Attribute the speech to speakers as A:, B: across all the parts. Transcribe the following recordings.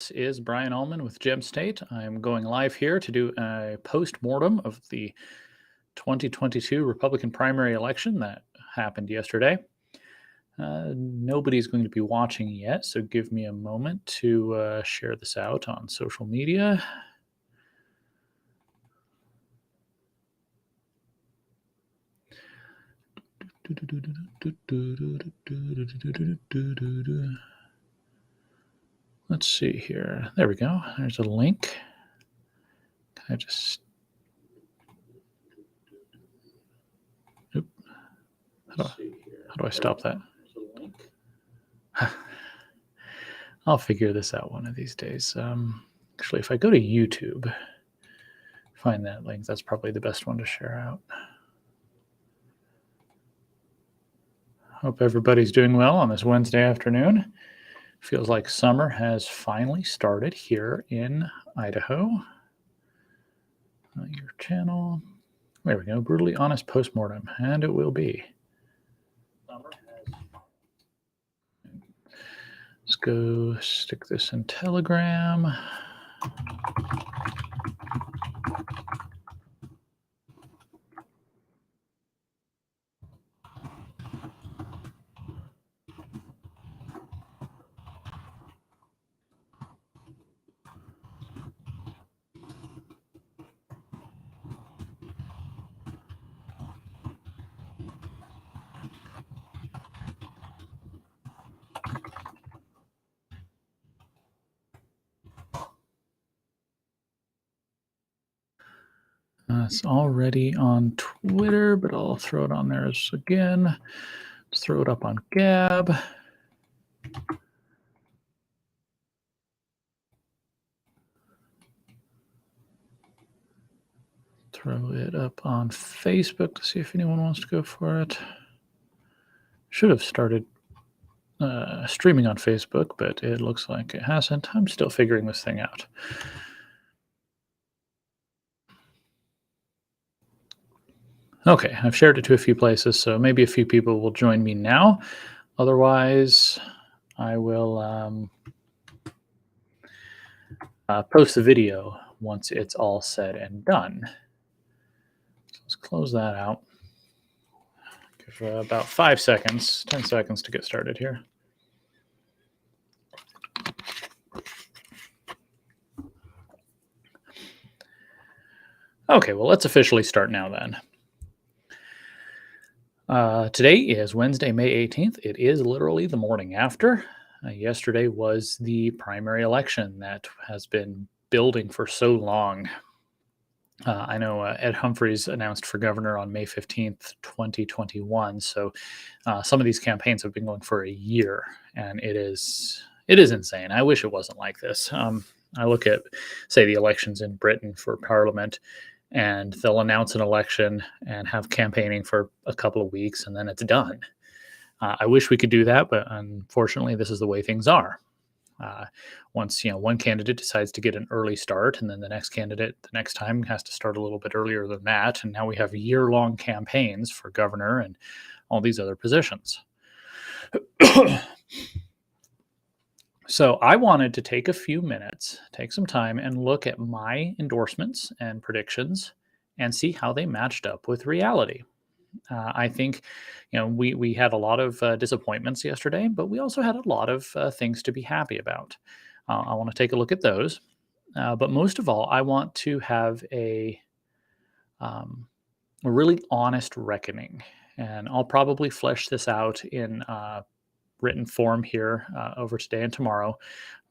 A: This is Brian Almon with GemState. I'm going live here to do a post-mortem of the 2022 Republican primary election that happened yesterday. Nobody's going to be watching yet, so give me a moment to share this out on social media. Let's see here. There we go. There's a link. I just... Oop. How do I stop that? I'll figure this out one of these days. Actually, if I go to YouTube, find that link, that's probably the best one to share out. Hope everybody's doing well on this Wednesday afternoon. Feels like summer has finally started here in Idaho. Your channel. There we go. Brutally honest post-mortem, and it will be. Let's go stick this in Telegram. It's already on Twitter, but I'll throw it on there again. Let's throw it up on Gab. Throw it up on Facebook to see if anyone wants to go for it. Should have started streaming on Facebook, but it looks like it hasn't. I'm still figuring this thing out. Okay, I've shared it to a few places, so maybe a few people will join me now. Otherwise, I will post the video once it's all said and done. So let's close that out. Give about 5 seconds, 10 seconds to get started here. Okay, well, let's officially start now then. Today is Wednesday, May 18th. It is literally the morning after. Yesterday was the primary election that has been building for so long. I know Ed Humphreys announced for governor on May 15th, 2021. So some of these campaigns have been going for a year, and it is insane. I wish it wasn't like this. I look at, say, the elections in Britain for Parliament, and they'll announce an election and have campaigning for a couple of weeks, and then it's done. I wish we could do that, but unfortunately, this is the way things are. Once one candidate decides to get an early start, and then the next candidate the next time has to start a little bit earlier than that, and now we have year-long campaigns for governor and all these other positions. So I wanted to take a few minutes, take some time, and look at my endorsements and predictions and see how they matched up with reality. I think, we had a lot of disappointments yesterday, but we also had a lot of things to be happy about. I want to take a look at those. But most of all, I want to have a really honest reckoning. And I'll probably flesh this out in written form here over today and tomorrow,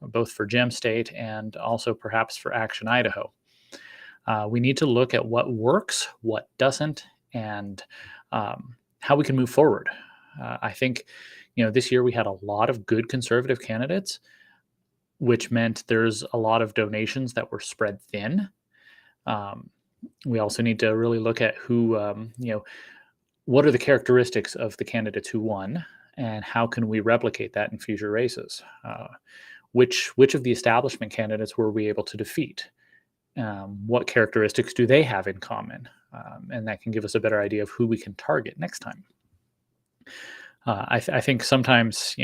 A: both for GemState and also perhaps for Action Idaho. We need to look at what works, what doesn't, and how we can move forward. I think, this year we had a lot of good conservative candidates, which meant there's a lot of donations that were spread thin. We also need to really look at who, what are the characteristics of the candidates who won, and how can we replicate that in future races? Which of the establishment candidates were we able to defeat? What characteristics do they have in common? And that can give us a better idea of who we can target next time. I think sometimes,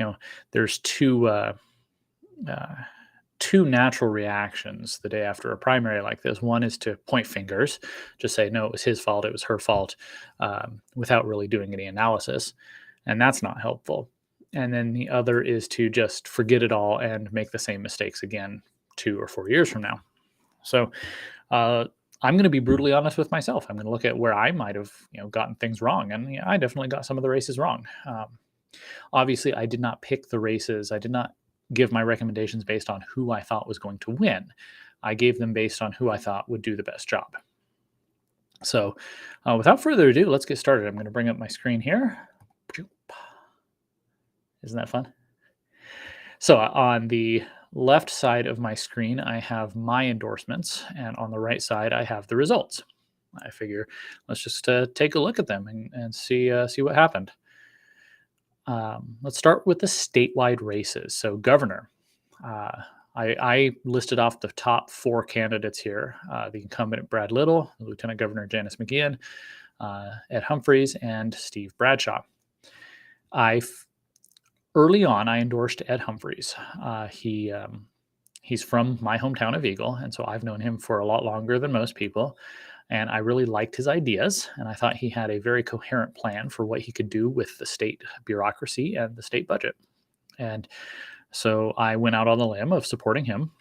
A: there's two two natural reactions the day after a primary like this. One is to point fingers, just say, no, it was his fault, it was her fault, without really doing any analysis. And that's not helpful. And then the other is to just forget it all and make the same mistakes again 2 or 4 years from now. So uh, I'm going to be brutally honest with myself. I'm going to look at where I might have, gotten things wrong, and I definitely got some of the races wrong. Obviously, I did not pick the races. I did not give my recommendations based on who I thought was going to win. I gave them based on who I thought would do the best job. So, without further ado, let's get started. I'm going to bring up my screen here. Isn't that fun? So on the left side of my screen, I have my endorsements, and on the right side, I have the results. I figure let's just take a look at them and see what happened. Let's start with the statewide races. So governor, I listed off the top 4 candidates here: the incumbent Brad Little, Lieutenant Governor Janice McGeachin, Ed Humphreys, and Steve Bradshaw. Early on, I endorsed Ed Humphreys. He's from my hometown of Eagle, and so I've known him for a lot longer than most people. And I really liked his ideas, and I thought he had a very coherent plan for what he could do with the state bureaucracy and the state budget. And so I went out on the limb of supporting him.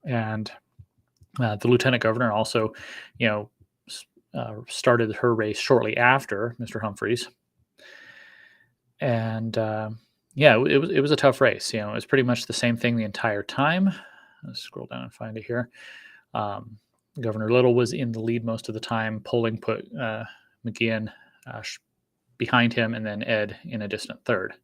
A: And the lieutenant governor also, started her race shortly after Mr. Humphreys. And it was a tough race. It was pretty much the same thing the entire time. Let's scroll down and find it here. Governor Little was in the lead most of the time. Polling put McGeachin behind him, and then Ed in a distant third.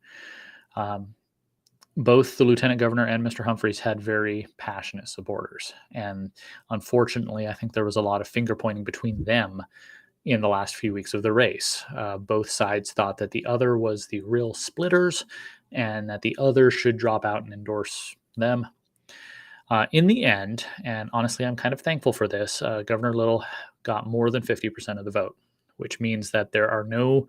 A: Both the lieutenant governor and Mr. Humphreys had very passionate supporters, and unfortunately, I think there was a lot of finger pointing between them in the last few weeks of the race. Both sides thought that the other was the real splitters, and that the other should drop out and endorse them. In the end, and honestly, I'm kind of thankful for this, Governor Little got more than 50% of the vote, which means that there are no,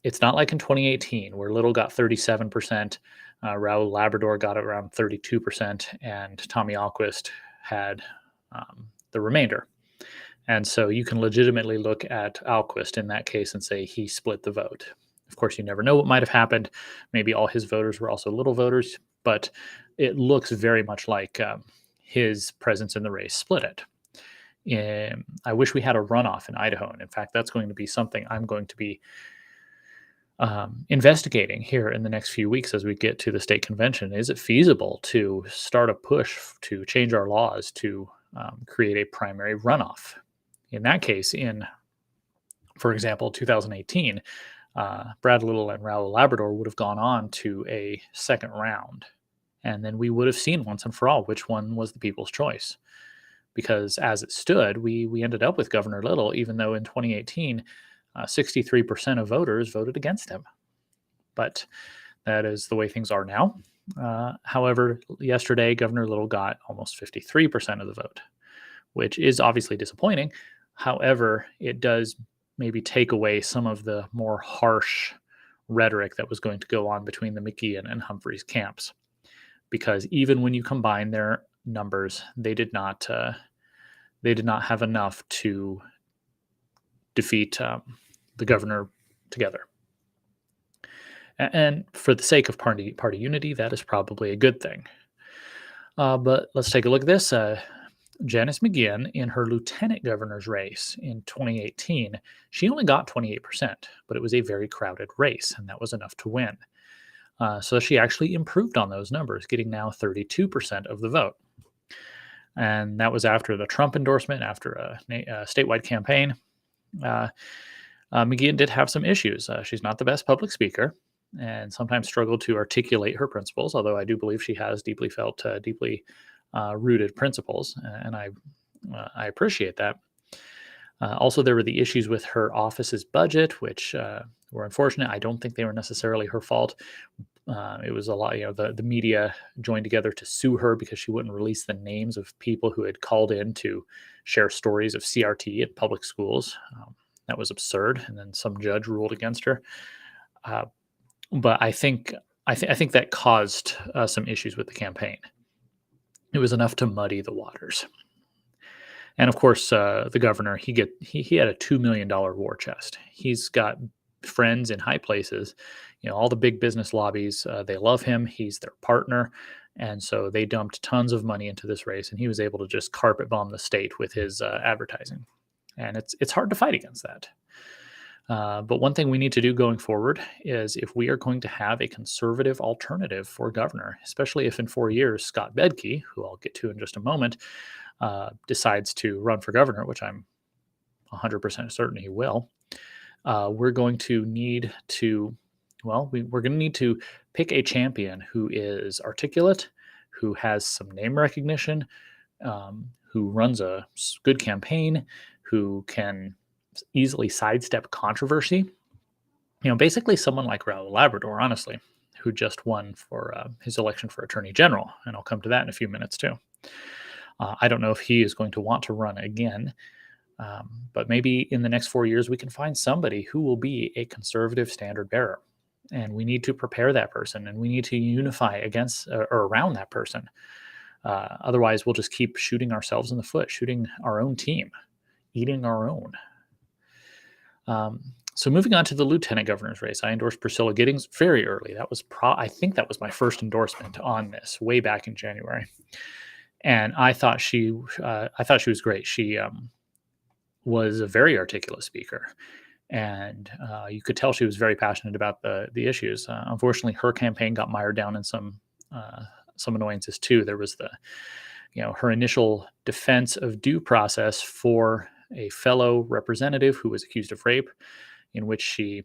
A: it's not like in 2018 where Little got 37%, Raul Labrador got around 32%, and Tommy Alquist had the remainder. And so you can legitimately look at Alquist in that case and say he split the vote. Of course, you never know what might have happened. Maybe all his voters were also Little voters, but it looks very much like his presence in the race split it. I wish we had a runoff in Idaho. And in fact, that's going to be something I'm going to be investigating here in the next few weeks as we get to the state convention. Is it feasible to start a push to change our laws to create a primary runoff? In that case, for example, 2018, Brad Little and Raul Labrador would have gone on to a second round. And then we would have seen once and for all which one was the people's choice. Because as it stood, we ended up with Governor Little, even though in 2018, 63% of voters voted against him. But that is the way things are now. However, yesterday, Governor Little got almost 53% of the vote, which is obviously disappointing. However, it does maybe take away some of the more harsh rhetoric that was going to go on between the McGeachin and Humphreys camps. Because even when you combine their numbers, they did not have enough to defeat the governor together. And for the sake of party unity, that is probably a good thing. But let's take a look at this. Janice McGeachin, in her lieutenant governor's race in 2018, she only got 28%, but it was a very crowded race, and that was enough to win. So she actually improved on those numbers, getting now 32% of the vote. And that was after the Trump endorsement, after a statewide campaign. McGeachin did have some issues. She's not the best public speaker and sometimes struggled to articulate her principles, although I do believe she has deeply felt, deeply rooted principles, and I appreciate that. Also, there were the issues with her office's budget, which were unfortunate. I don't think they were necessarily her fault. It was a lot, the media joined together to sue her because she wouldn't release the names of people who had called in to share stories of CRT at public schools. That was absurd, and then some judge ruled against her. But I think that caused some issues with the campaign. It was enough to muddy the waters. And of course, the governor, he had a $2 million war chest. He's got friends in high places, all the big business lobbies. They love him. He's their partner, and so they dumped tons of money into this race, and he was able to just carpet bomb the state with his advertising. And it's hard to fight against that. But one thing we need to do going forward is, if we are going to have a conservative alternative for governor, especially if in 4 years Scott Bedke, who I'll get to in just a moment, decides to run for governor, which I'm 100% certain he will, we're going to need to, we're going to need to pick a champion who is articulate, who has some name recognition, who runs a good campaign, who can easily sidestep controversy. Basically someone like Raul Labrador, honestly, who just won for his election for Attorney General, and I'll come to that in a few minutes too. I don't know if he is going to want to run again, but maybe in the next 4 years we can find somebody who will be a conservative standard bearer, and we need to prepare that person, and we need to unify against or around that person. Otherwise, we'll just keep shooting ourselves in the foot, shooting our own team, eating our own. So moving on to the lieutenant governor's race, I endorsed Priscilla Giddings very early. That was I think that was my first endorsement on this, way back in January. And I thought she was great. She was a very articulate speaker, and you could tell she was very passionate about the issues. Unfortunately, her campaign got mired down in some annoyances too. There was her initial defense of due process for a fellow representative who was accused of rape, in which she,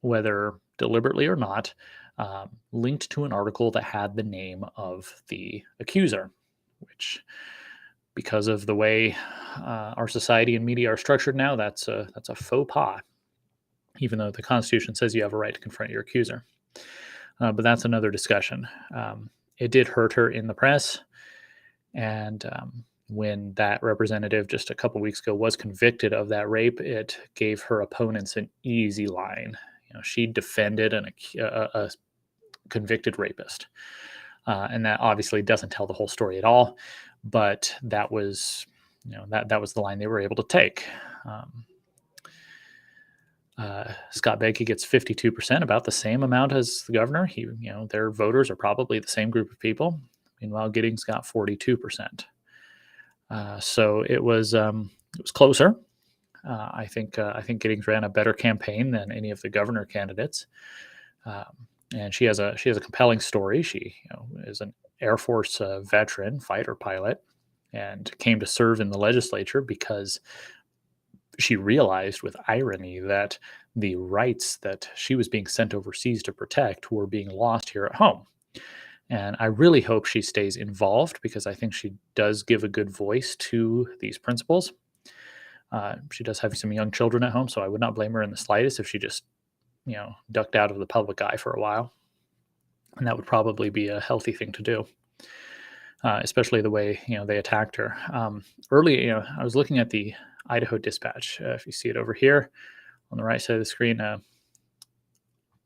A: whether deliberately or not, linked to an article that had the name of the accuser, which, because of the way our society and media are structured now, that's a faux pas, even though the Constitution says you have a right to confront your accuser. But that's another discussion. It did hurt her in the press, and when that representative just a couple weeks ago was convicted of that rape, it gave her opponents an easy line. She defended a convicted rapist. And that obviously doesn't tell the whole story at all, but that was, that was the line they were able to take. Scott Bedke gets 52%, about the same amount as the governor. Their voters are probably the same group of people. Meanwhile, Giddings got 42%. So it was closer. I think Giddings ran a better campaign than any of the governor candidates. And she has a compelling story. She is an Air Force veteran, fighter pilot, and came to serve in the legislature because she realized with irony that the rights that she was being sent overseas to protect were being lost here at home. And I really hope she stays involved, because I think she does give a good voice to these principles. She does have some young children at home, so I would not blame her in the slightest if she just ducked out of the public eye for a while. And that would probably be a healthy thing to do, especially the way, they attacked her. Early, I was looking at the Idaho Dispatch. If you see it over here on the right side of the screen, let's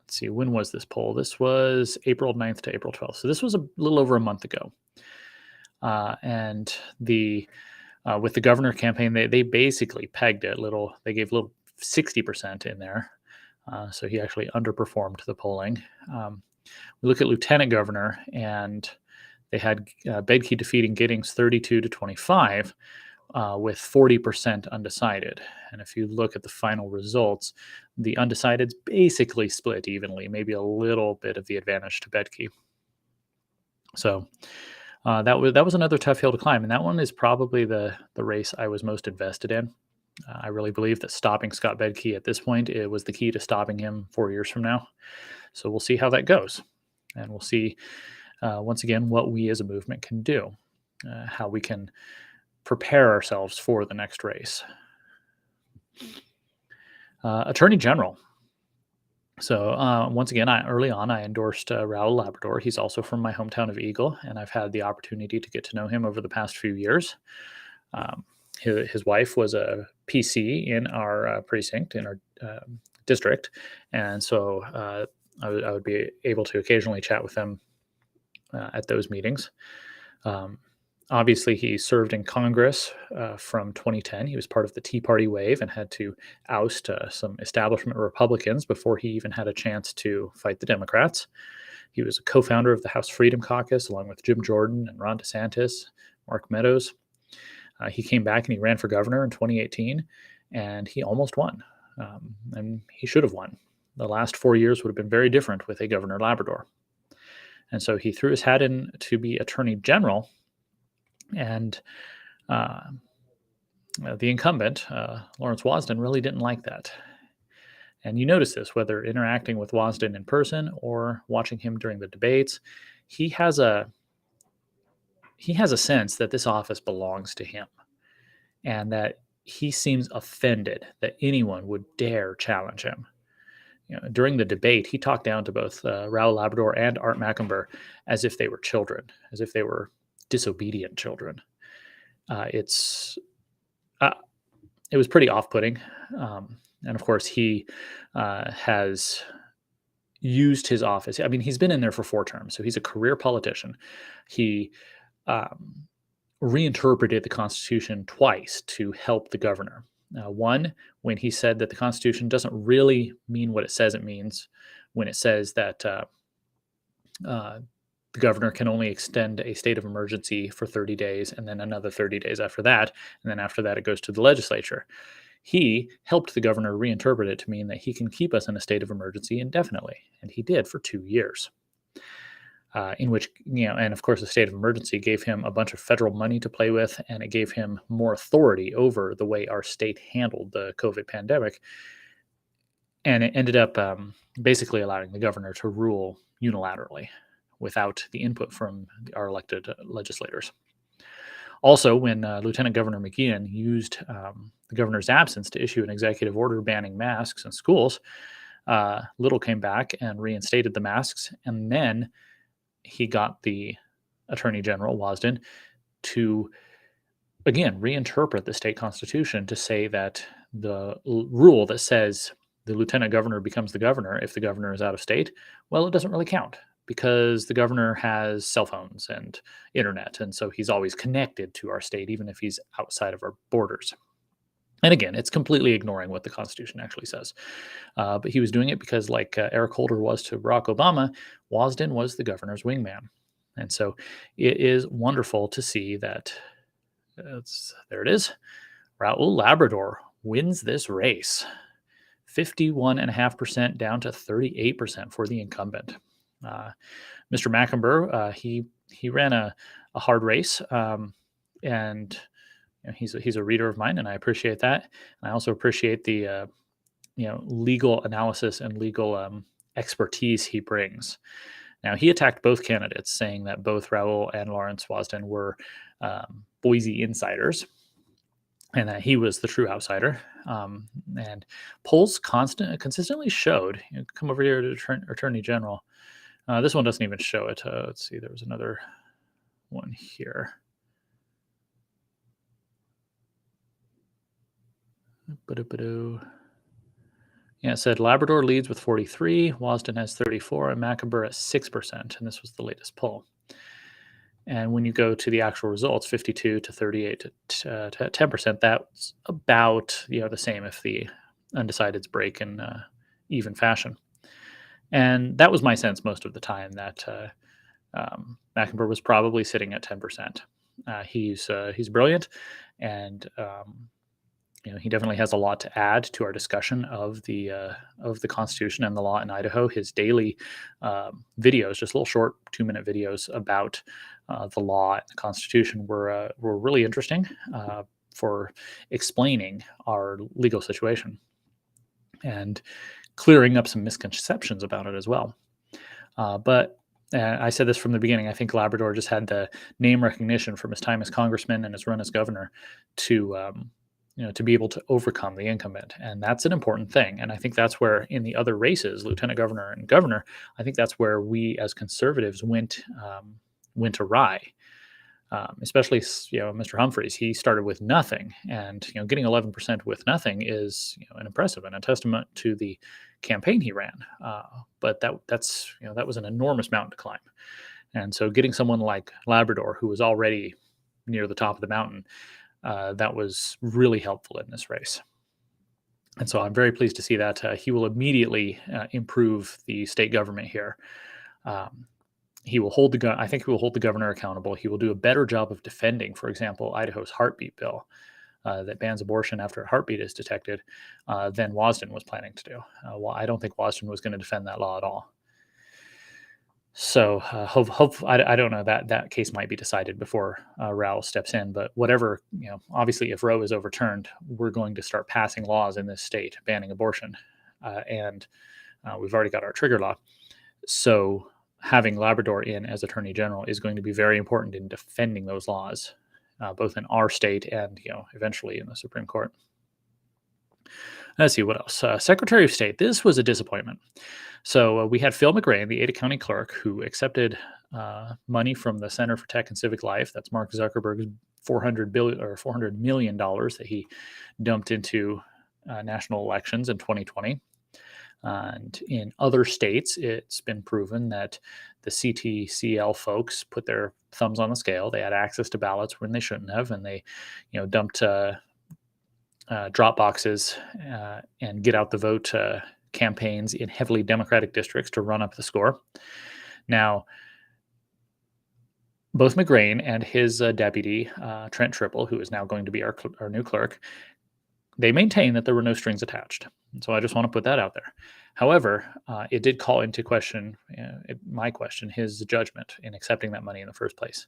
A: see, when was this poll? This was April 9th to April 12th. So this was a little over a month ago. And with the governor campaign, they basically pegged it they gave little 60% in there. So he actually underperformed the polling. We look at lieutenant governor, and they had Bedke defeating Giddings 32-25 with 40% undecided. And if you look at the final results, the undecideds basically split evenly, maybe a little bit of the advantage to Bedke. So that was another tough hill to climb, and that one is probably the race I was most invested in. I really believe that stopping Scott Bedke at this point, it was the key to stopping him 4 years from now. So we'll see how that goes, and we'll see once again what we as a movement can do, how we can prepare ourselves for the next race. Attorney General. So once again, early on, I endorsed Raul Labrador. He's also from my hometown of Eagle, and I've had the opportunity to get to know him over the past few years. His wife was a PC in our precinct, in our district, and so I would be able to occasionally chat with them at those meetings. Obviously, he served in Congress from 2010. He was part of the Tea Party wave and had to oust some establishment Republicans before he even had a chance to fight the Democrats. He was a co-founder of the House Freedom Caucus, along with Jim Jordan and Ron DeSantis, Mark Meadows. He came back and he ran for governor in 2018, and he almost won. And he should have won. The last 4 years would have been very different with a governor Labrador. And so he threw his hat in to be attorney general, and the incumbent, Lawrence Wasden, really didn't like that. And you notice this, whether interacting with Wasden in person or watching him during the debates, he has a sense that this office belongs to him, and that he seems offended that anyone would dare challenge him. During the debate, he talked down to both Raoul Labrador and Art Macumber as if they were children, as if they were disobedient children. It was pretty off-putting. And of course, he has used his office. I mean, he's been in there for 4 terms, so he's a career politician. He reinterpreted the Constitution twice to help the governor. One, when he said that the Constitution doesn't really mean what it says it means, when it says that the governor can only extend a state of emergency for 30 days and then another 30 days after that. And then after that, it goes to the legislature. He helped the governor reinterpret it to mean that he can keep us in a state of emergency indefinitely. And he did for 2 years. In which, and of course, the state of emergency gave him a bunch of federal money to play with, and it gave him more authority over the way our state handled the COVID pandemic. And it ended up basically allowing the governor to rule unilaterally without the input from our elected legislators. Also, when Lieutenant Governor McGeehan used the governor's absence to issue an executive order banning masks in schools, Little came back and reinstated the masks, and then he got the Attorney General, Wasden, to, again, reinterpret the state constitution to say that the rule that says the lieutenant governor becomes the governor if the governor is out of state, well, it doesn't really count because the governor has cell phones and internet, and so he's always connected to our state, even if he's outside of our borders. And again, it's completely ignoring what the Constitution actually says. But he was doing it because, like Eric Holder was to Barack Obama, Wasden was the governor's wingman. And so it is wonderful to see that, there it is, Raoul Labrador wins this race. 51.5% down to 38% for the incumbent. Mr. Macumber, he ran a hard race, and he's a reader of mine, and I appreciate that. And I also appreciate the legal analysis and legal expertise he brings. Now, he attacked both candidates, saying that both Raoul and Lawrence Wasden were Boise insiders, and that he was the true outsider. And polls consistently showed. Come over here to Attorney General. This one doesn't even show it. Let's see. There was another one here. Yeah, it said Labrador leads with 43, Wasden has 34, and Macumber at 6%, and this was the latest poll. And when you go to the actual results, 52 to 38 to 10%, that's about the same if the undecideds break in even fashion. And that was my sense most of the time, that Macumber was probably sitting at 10%. He's brilliant, and he definitely has a lot to add to our discussion of the Constitution and the law in Idaho. His daily videos, just little short 2-minute videos about the law and the Constitution, were really interesting for explaining our legal situation and clearing up some misconceptions about it as well. But I said this from the beginning. I think Labrador just had the name recognition from his time as congressman and his run as governor to be able to overcome the incumbent. And that's an important thing. And I think that's where, in the other races, lieutenant governor and governor, I think that's where we as conservatives went awry. Especially, Mr. Humphreys, he started with nothing, and getting 11% with nothing is an impressive and a testament to the campaign he ran. But that was an enormous mountain to climb. And so getting someone like Labrador, who was already near the top of the mountain, that was really helpful in this race. And so I'm very pleased to see that he will immediately improve the state government here. Um, he will hold I think he will hold the governor accountable. He will do a better job of defending, for example, Idaho's heartbeat bill that bans abortion after a heartbeat is detected than Wasden was planning to do. Well, I don't think Wasden was going to defend that law at all. So I don't know, that case might be decided before Rowell steps in, but whatever, obviously if Roe is overturned, we're going to start passing laws in this state banning abortion. And we've already got our trigger law. So having Labrador in as Attorney General is going to be very important in defending those laws, both in our state and, eventually in the Supreme Court. Let's see what else. Secretary of State. This was a disappointment. So we had Phil McGrain, the Ada County clerk, who accepted money from the Center for Tech and Civic Life. That's Mark Zuckerberg's $400 million that he dumped into national elections in 2020. And in other states, it's been proven that the CTCL folks put their thumbs on the scale. They had access to ballots when they shouldn't have, and they, dumped drop boxes and get out the vote campaigns in heavily Democratic districts to run up the score. Now, both McGrain and his deputy, Trent Triple, who is now going to be our new clerk, they maintain that there were no strings attached. And so I just want to put that out there. However, it did call into question, his judgment in accepting that money in the first place.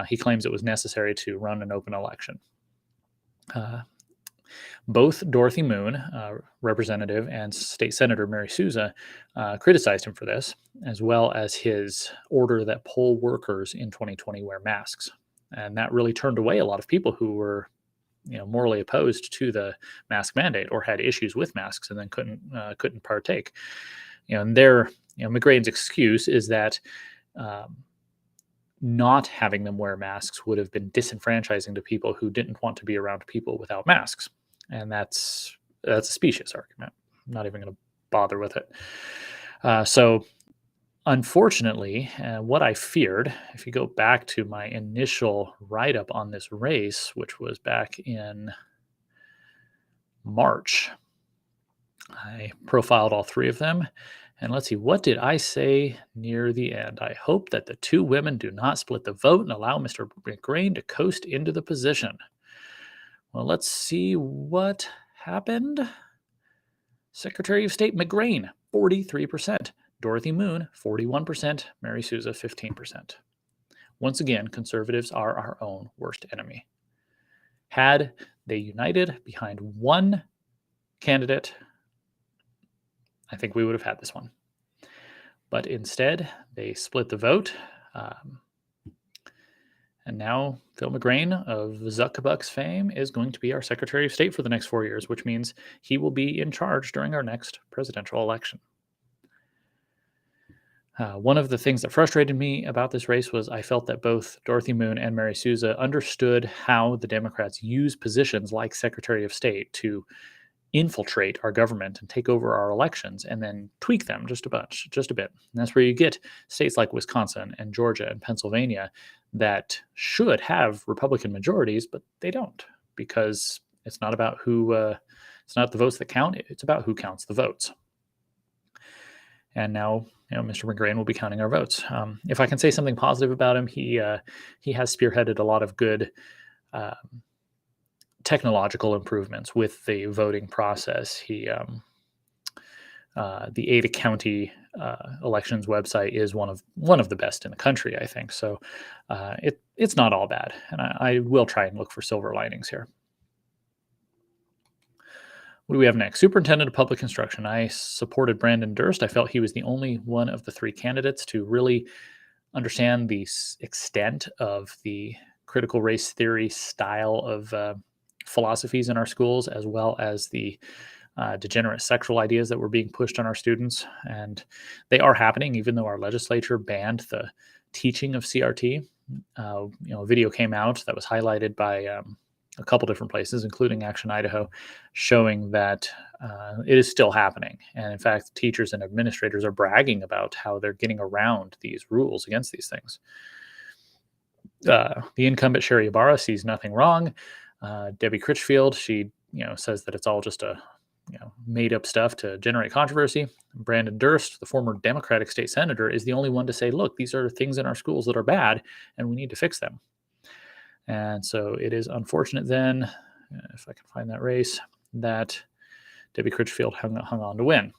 A: He claims it was necessary to run an open election. Both Dorothy Moon, representative, and State Senator Mary Souza criticized him for this, as well as his order that poll workers in 2020 wear masks. And that really turned away a lot of people who were morally opposed to the mask mandate or had issues with masks and then couldn't partake. And McGrain's excuse is that not having them wear masks would have been disenfranchising to people who didn't want to be around people without masks. And that's a specious argument. I'm not even going to bother with it. So unfortunately, what I feared, if you go back to my initial write-up on this race, which was back in March, I profiled all three of them. And let's see, what did I say near the end? I hope that the two women do not split the vote and allow Mr. McGrain to coast into the position. Well, let's see what happened. Secretary of State McGrain, 43%. Dorothy Moon, 41%. Mary Souza, 15%. Once again, conservatives are our own worst enemy. Had they united behind one candidate, I think we would have had this one. But instead, they split the vote. And now Phil McGrain of Zuckerbucks fame is going to be our Secretary of State for the next 4 years, which means he will be in charge during our next presidential election. One of the things that frustrated me about this race was I felt that both Dorothy Moon and Mary Souza understood how the Democrats use positions like Secretary of State to infiltrate our government and take over our elections and then tweak them just a bit. And that's where you get states like Wisconsin and Georgia and Pennsylvania that should have Republican majorities, but they don't, because it's not about it's not the votes that count. It's about who counts the votes. And now, Mr. McGrain will be counting our votes. If I can say something positive about him, he has spearheaded a lot of good technological improvements with the voting process. The Ada County elections website is one of the best in the country, I think. So it's not all bad, and I will try and look for silver linings here. What do we have next? Superintendent of Public Instruction. I supported Brandon Durst. I felt he was the only one of the three candidates to really understand the extent of the critical race theory style of philosophies in our schools, as well as the degenerate sexual ideas that were being pushed on our students. And they are happening, even though our legislature banned the teaching of CRT. A video came out that was highlighted by a couple different places, including Action Idaho, showing that it is still happening. And in fact, teachers and administrators are bragging about how they're getting around these rules against these things. The incumbent Sherry Ibarra sees nothing wrong. Debbie Critchfield, she says that it's all just a made up stuff to generate controversy. Brandon Durst, the former Democratic state senator, is the only one to say, look, these are things in our schools that are bad and we need to fix them. And so it is unfortunate then, if I can find that race, that Debbie Critchfield hung on to win.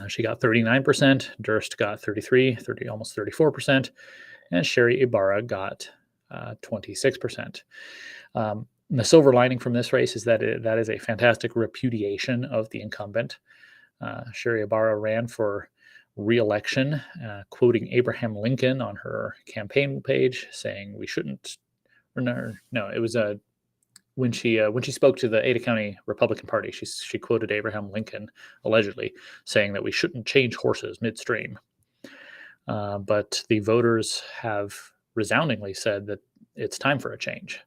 A: She got 39%, Durst got 30, almost 34%, and Sherry Ibarra got 26%. The silver lining from this race is that that is a fantastic repudiation of the incumbent. Sherry Ibarra ran for re-election, quoting Abraham Lincoln on her campaign page, saying we shouldn't. No, it was when she spoke to the Ada County Republican Party. She quoted Abraham Lincoln allegedly saying that we shouldn't change horses midstream. But the voters have resoundingly said that it's time for a change.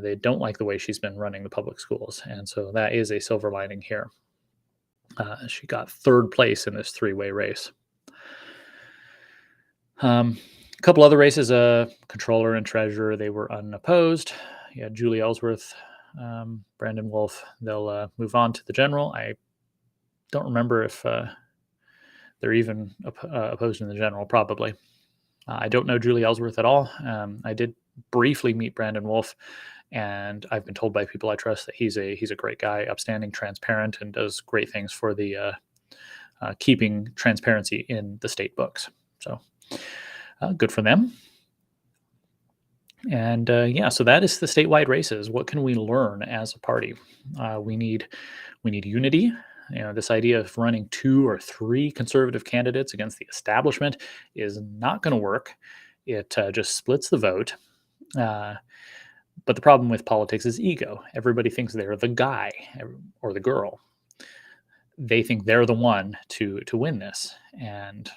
A: They don't like the way she's been running the public schools, and so that is a silver lining here. She got third place in this three-way race. A couple other races, controller and treasurer, they were unopposed. Yeah, Julie Ellsworth, Brandon Wolf, they'll move on to the general. I don't remember if they're even opposed in the general, probably. I don't know Julie Ellsworth at all. I did briefly meet Brandon Wolf, and I've been told by people I trust that he's a great guy, upstanding, transparent, and does great things for the keeping transparency in the state books. So good for them. And so that is the statewide races. What can we learn as a party? We need unity. This idea of running 2 or 3 conservative candidates against the establishment is not going to work. It just splits the vote. But the problem with politics is ego. Everybody thinks they're the guy or the girl. They think they're the one to win this, and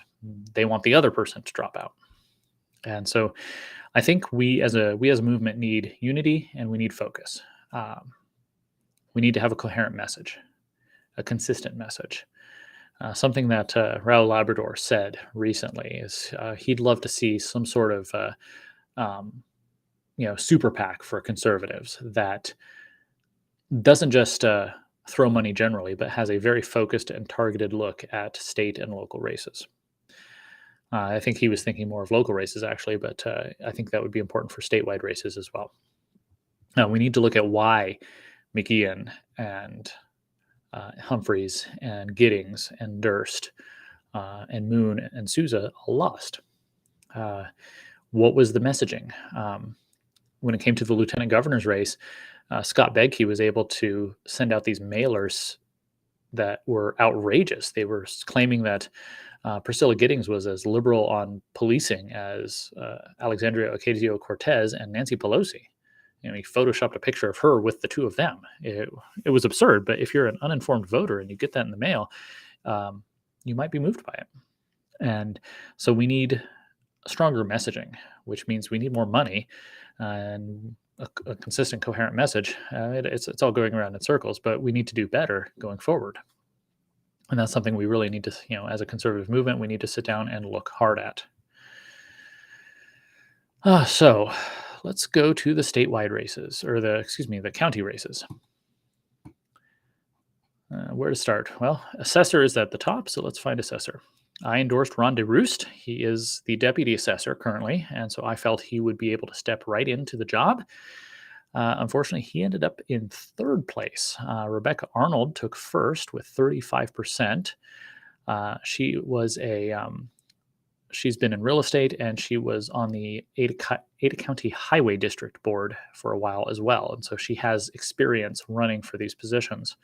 A: they want the other person to drop out. And so I think we as a movement need unity, and we need focus. We need to have a coherent message, a consistent message. Something that Raul Labrador said recently is he'd love to see some sort of super PAC for conservatives that doesn't just throw money generally, but has a very focused and targeted look at state and local races. I think he was thinking more of local races, actually, but I think that would be important for statewide races as well. Now, we need to look at why McGeehan and Humphreys and Giddings and Durst and Moon and Sousa all lost. What was the messaging? When it came to the lieutenant governor's race, Scott Bedke was able to send out these mailers that were outrageous. They were claiming that Priscilla Giddings was as liberal on policing as Alexandria Ocasio-Cortez and Nancy Pelosi. He photoshopped a picture of her with the two of them. It was absurd, but if you're an uninformed voter and you get that in the mail, you might be moved by it. And so we need stronger messaging, which means we need more money and a consistent, coherent message. It's all going around in circles, but we need to do better going forward. And that's something we really need to, as a conservative movement, we need to sit down and look hard at. So let's go to the statewide races, or the county races. Where to start? Well, assessor is at the top, so let's find assessor. I endorsed Ron DeRoost. He is the deputy assessor currently, and so I felt he would be able to step right into the job. Unfortunately, he ended up in third place. Rebecca Arnold took first with 35%. She was she's been in real estate, and she was on the Ada County Highway District Board for a while as well. And so she has experience running for these positions.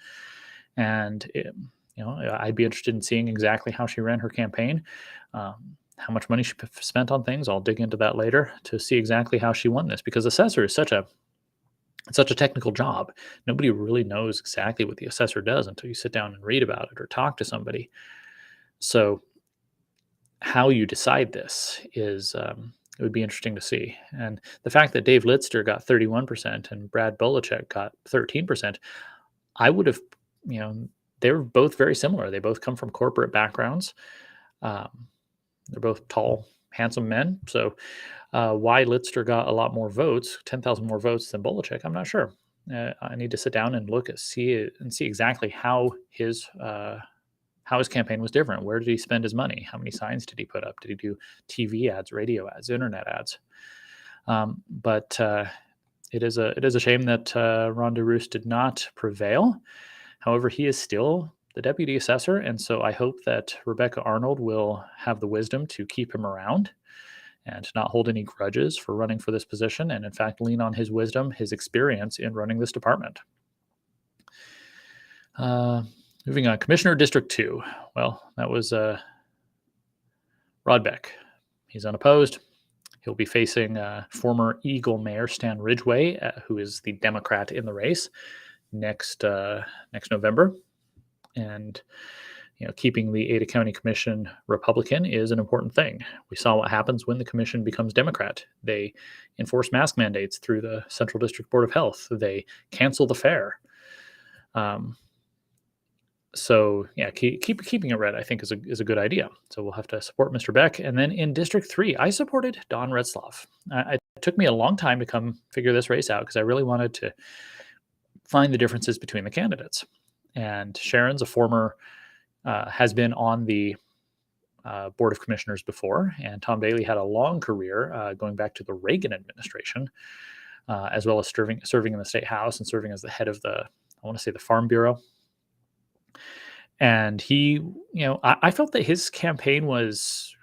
A: And, I'd be interested in seeing exactly how she ran her campaign, how much money she spent on things. I'll dig into that later to see exactly how she won this, because assessor is such a technical job. Nobody really knows exactly what the assessor does until you sit down and read about it or talk to somebody. So how you decide this is, it would be interesting to see. And the fact that Dave Litster got 31% and Brad Bolachek got 13%, I would have, they're both very similar. They both come from corporate backgrounds. They're both tall, handsome men. So Why Litster got a lot more votes, 10,000 more votes than Bolichick, I'm not sure. I need to sit down and look at see exactly how his campaign was different. Where did he spend his money? How many signs did he put up? Did he do TV ads, radio ads, internet ads? But it is a shame that Ron DeRoos did not prevail. However, he is still the deputy assessor, and so I hope that Rebecca Arnold will have the wisdom to keep him around and not hold any grudges for running for this position, and in fact lean on his wisdom, his experience in running this department. Moving on, Commissioner District 2. Well, that was Rod Beck. He's unopposed. He'll be facing former Eagle Mayor Stan Ridgway, who is the Democrat in the race, next November. And keeping the Ada County Commission Republican is an important thing. We saw what happens when the commission becomes Democrat. They enforce mask mandates through the Central District Board of Health. They cancel the fair. So yeah, keeping it red, I think, is a good idea. So we'll have to support Mr. Beck. And then in District 3, I supported Don Retzlaff. It took me a long time to come figure this race out because I really wanted to find the differences between the candidates. And Sharon's a former, has been on the Board of Commissioners before, and Tom Daly had a long career going back to the Reagan administration, as well as serving in the State House and serving as the head of the Farm Bureau. And he, I felt that his campaign was,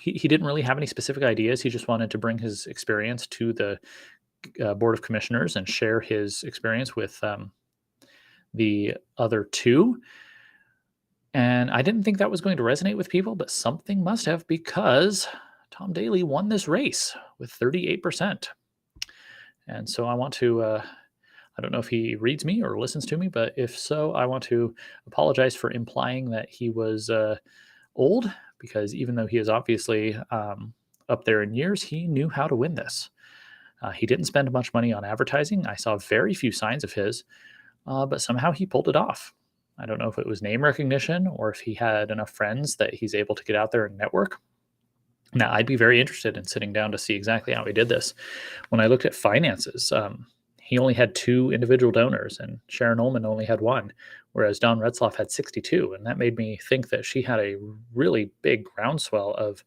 A: he didn't really have any specific ideas. He just wanted to bring his experience to the Board of Commissioners and share his experience with the other two. And I didn't think that was going to resonate with people, but something must have, because Tom Daly won this race with 38%. And so I want to, I don't know if he reads me or listens to me, but if so, I want to apologize for implying that he was old, because even though he is obviously up there in years, he knew how to win this. He didn't spend much money on advertising. I saw very few signs of his, but somehow he pulled it off. I don't know if it was name recognition or if he had enough friends that he's able to get out there and network. Now, I'd be very interested in sitting down to see exactly how he did this. When I looked at finances, he only had 2 individual donors, and Sharon Ullman only had 1, whereas Don Retzlaff had 62. And that made me think that she had a really big groundswell of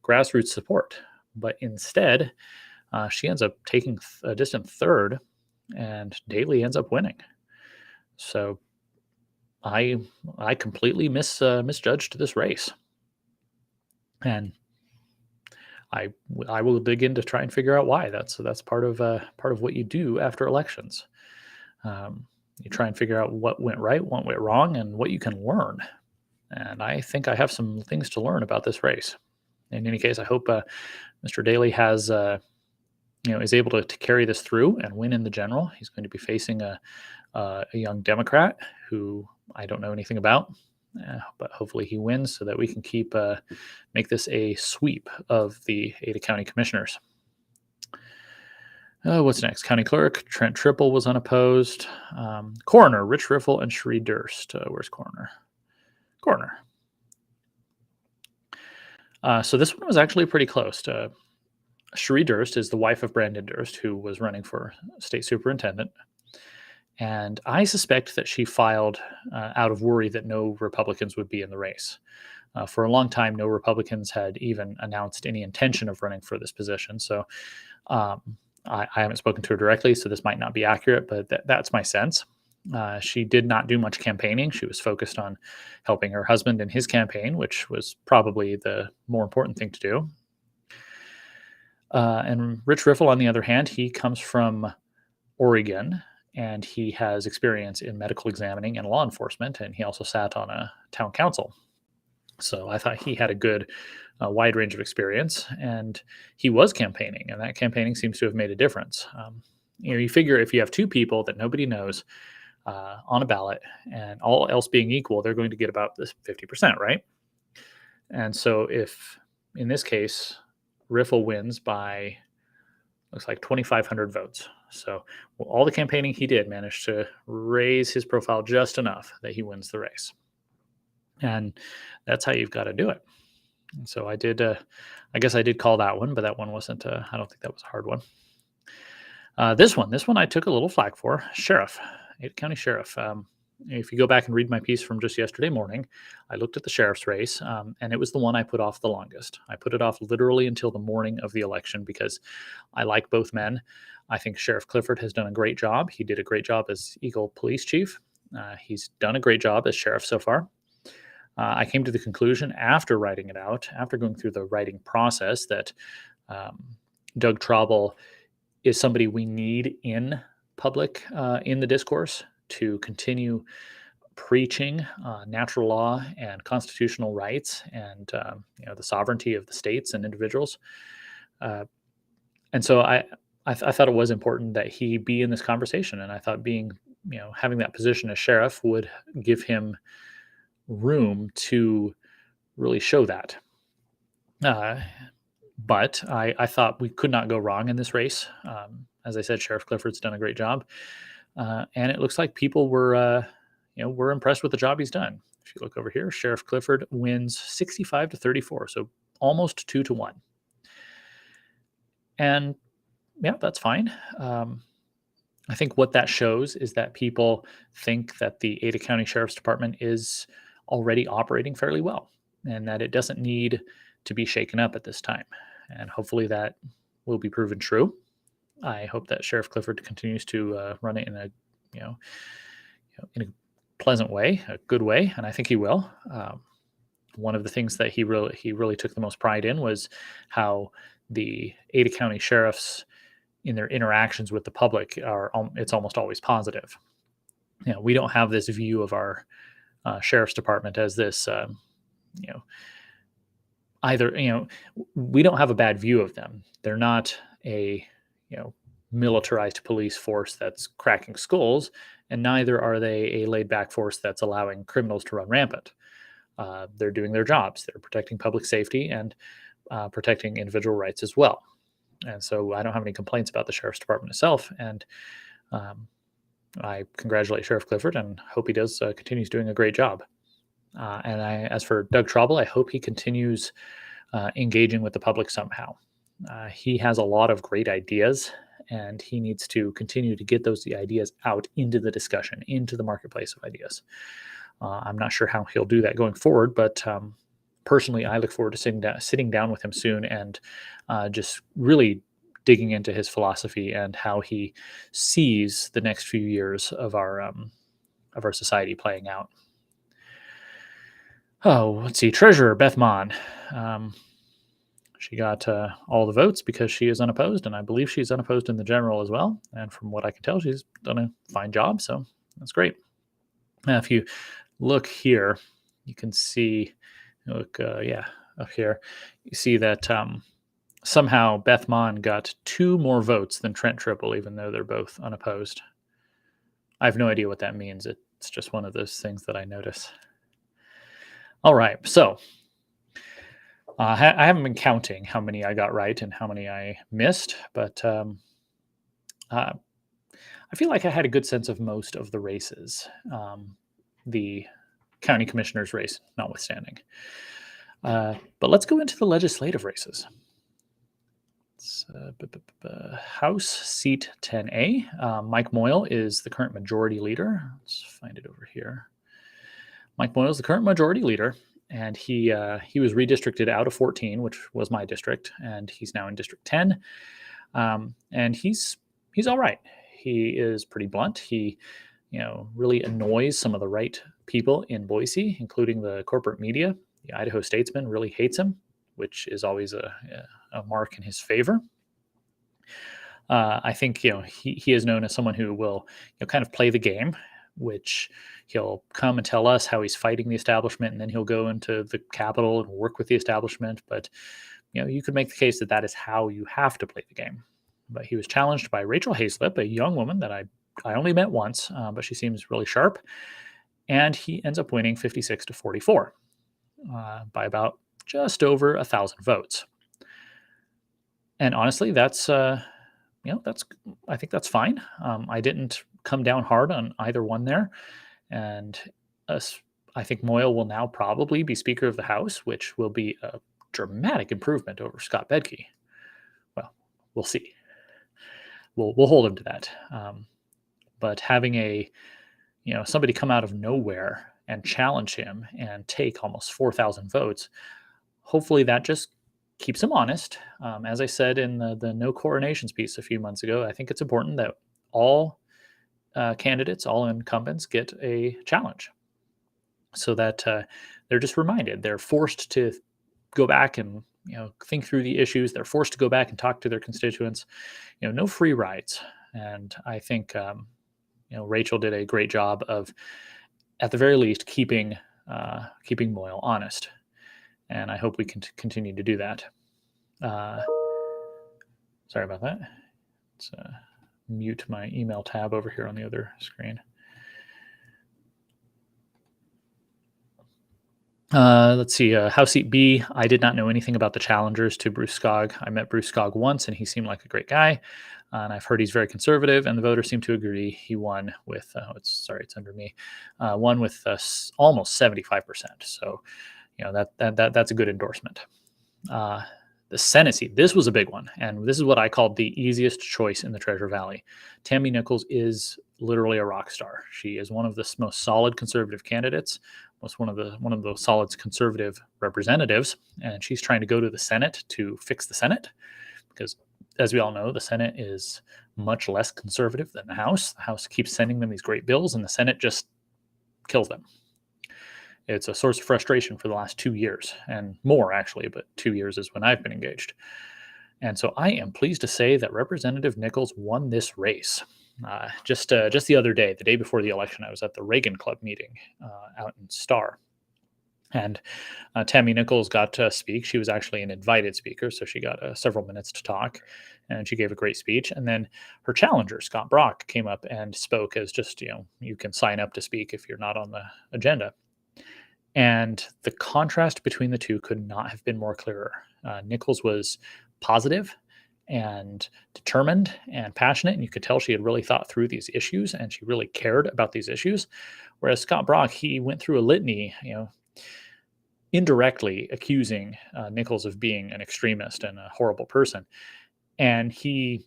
A: grassroots support. But instead, she ends up taking a distant third, and Daly ends up winning. So I completely misjudged this race, and I will dig in to try and figure out why. That's part of what you do after elections. You try and figure out what went right, what went wrong, and what you can learn. And I think I have some things to learn about this race. In any case, I hope Mr. Daly has is able to carry this through and win in the general. He's going to be facing a young Democrat who I don't know anything about, but hopefully he wins so that we can make this a sweep of the Ada County Commissioners. What's next? County Clerk, Trent Triple was unopposed. Coroner, Rich Riffle and Sheree Durst. Where's Coroner? Coroner. So this one was actually pretty close. Sheree Durst is the wife of Brandon Durst, who was running for state superintendent. And I suspect that she filed out of worry that no Republicans would be in the race. For a long time, no Republicans had even announced any intention of running for this position. So I haven't spoken to her directly, so this might not be accurate, but that's my sense. She did not do much campaigning. She was focused on helping her husband in his campaign, which was probably the more important thing to do. And Rich Riffle, on the other hand, he comes from Oregon, and he has experience in medical examining and law enforcement, and he also sat on a town council. So I thought he had a good wide range of experience, and he was campaigning, and that campaigning seems to have made a difference. You figure if you have 2 people that nobody knows on a ballot, and all else being equal, they're going to get about this 50%, right? And so if, in this case, Riffle wins by, looks like 2,500 votes. So all the campaigning he did managed to raise his profile just enough that he wins the race. And that's how you've got to do it. So I guess I did call that one, but that one wasn't, I don't think that was a hard one. This one I took a little flack for. Sheriff, Ada County Sheriff. If you go back and read my piece from just yesterday morning, I looked at the sheriff's race, and it was the one I put off the longest. I put it off literally until the morning of the election because I like both men. I think Sheriff Clifford has done a great job. He did a great job as Eagle Police Chief. He's done a great job as sheriff so far. I came to the conclusion after writing it out, after going through the writing process, that um, Doug Trauble is somebody we need in public, in the discourse, to continue preaching natural law and constitutional rights, and the sovereignty of the states and individuals. Uh, and so I thought it was important that he be in this conversation, and I thought having that position as sheriff would give him room to really show that. Uh, but I thought we could not go wrong in this race. As I said, Sheriff Clifford's done a great job, and it looks like people were impressed with the job he's done. If you look over here, Sheriff Clifford wins 65-34, so almost 2-1. And yeah, that's fine. I think what that shows is that people think that the Ada County Sheriff's Department is already operating fairly well, and that it doesn't need to be shaken up at this time. And hopefully that will be proven true. I hope that Sheriff Clifford continues to run it in a in a pleasant way, a good way, and I think he will. One of the things that he really took the most pride in was how the Ada County sheriffs, in their interactions with the public, it's almost always positive. We don't have this view of our sheriff's department as this, we don't have a bad view of them. They're not a, militarized police force that's cracking skulls, and neither are they a laid back force that's allowing criminals to run rampant. They're doing their jobs. They're protecting public safety and protecting individual rights as well. And so I don't have any complaints about the sheriff's department itself. And I congratulate Sheriff Clifford and hope he continues doing a great job. And as for Doug Trauble, I hope he continues engaging with the public somehow. He has a lot of great ideas, and he needs to continue to get those ideas out into the discussion, into the marketplace of ideas. I'm not sure how he'll do that going forward, but personally, I look forward to sitting down with him soon and just really digging into his philosophy and how he sees the next few years of our society playing out. Oh, let's see. Treasurer Beth Mon. She got all the votes because she is unopposed, and I believe she's unopposed in the general as well. And from what I can tell, she's done a fine job, so that's great. Now, if you look here, you can see, up here, you see that somehow Beth Mon got 2 more votes than Trent Triple, even though they're both unopposed. I have no idea what that means. It's just one of those things that I notice. All right, so I haven't been counting how many I got right and how many I missed, but I feel like I had a good sense of most of the races, the county commissioner's race notwithstanding. But let's go into the legislative races. House Seat 10A. Mike Moyle is the current majority leader. Let's find it over here. Mike Moyle is the current majority leader, and he was redistricted out of 14, which was my district, and he's now in District 10. And he's all right. He is pretty blunt. He really annoys some of the right people in Boise, including the corporate media. The Idaho Statesman really hates him, which is always a mark in his favor. I think he is known as someone who will kind of play the game, which he'll come and tell us how he's fighting the establishment, and then he'll go into the Capitol and work with the establishment. But you could make the case that is how you have to play the game. But he was challenged by Rachel Hayslip, a young woman that I only met once, but she seems really sharp, and he ends up winning 56-44 by about just over 1,000 votes. And honestly, that's I think that's fine. I didn't come down hard on either one there, and I think Moyle will now probably be Speaker of the House, which will be a dramatic improvement over Scott Bedke. Well, we'll see. We'll hold him to that. But having somebody come out of nowhere and challenge him and take almost 4,000 votes, hopefully that just keeps him honest. As I said in the No Coronations piece a few months ago, I think it's important that all candidates, all incumbents, get a challenge, so that they're just reminded. They're forced to go back and think through the issues. They're forced to go back and talk to their constituents. No free rides. And I think Rachel did a great job of, at the very least, keeping Moyle honest. And I hope we can continue to do that. Sorry about that. Let's mute my email tab over here on the other screen. Let's see. House Seat B. I did not know anything about the challengers to Bruce Skog. I met Bruce Skog once, and he seemed like a great guy. And I've heard he's very conservative, and the voters seem to agree. He won with, it's under me, won with almost 75%. So, that's a good endorsement. The Senate seat, this was a big one, and this is what I called the easiest choice in the Treasure Valley. Tammy Nichols is literally a rock star. She is one of the most solid conservative candidates, one of the solid conservative representatives, and she's trying to go to the Senate to fix the Senate, because, as we all know, the Senate is much less conservative than the House. The House keeps sending them these great bills, and the Senate just kills them. It's a source of frustration for the last 2 years, and more actually, but 2 years is when I've been engaged. And so I am pleased to say that Representative Nichols won this race. Just the other day, the day before the election, I was at the Reagan Club meeting out in Star. And Tammy Nichols got to speak. She was actually an invited speaker, so she got several minutes to talk, and she gave a great speech. And then her challenger, Scott Brock, came up and spoke as just, you can sign up to speak if you're not on the agenda. And the contrast between the two could not have been more clearer. Nichols was positive and determined and passionate, and you could tell she had really thought through these issues, and she really cared about these issues. Whereas Scott Brock, he went through a litany, indirectly accusing Nichols of being an extremist and a horrible person, and he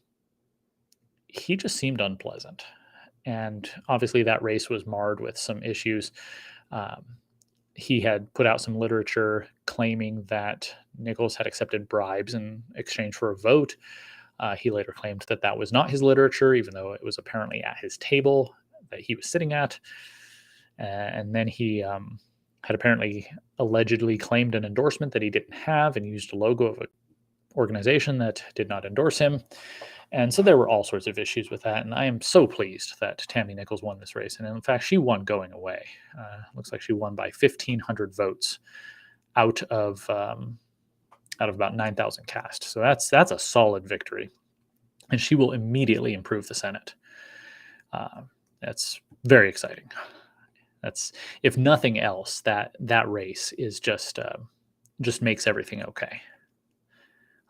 A: just seemed unpleasant. And obviously, that race was marred with some issues. He had put out some literature claiming that Nichols had accepted bribes in exchange for a vote. He later claimed that that was not his literature, even though it was apparently at his table that he was sitting at. And then he had apparently allegedly claimed an endorsement that he didn't have and used a logo of an organization that did not endorse him. And so there were all sorts of issues with that. And I am so pleased that Tammy Nichols won this race. And in fact, she won going away. Looks like she won by 1,500 votes out of about 9,000 cast. So that's a solid victory. And she will immediately improve the Senate. That's very exciting. That's, if nothing else, that race is just makes everything okay.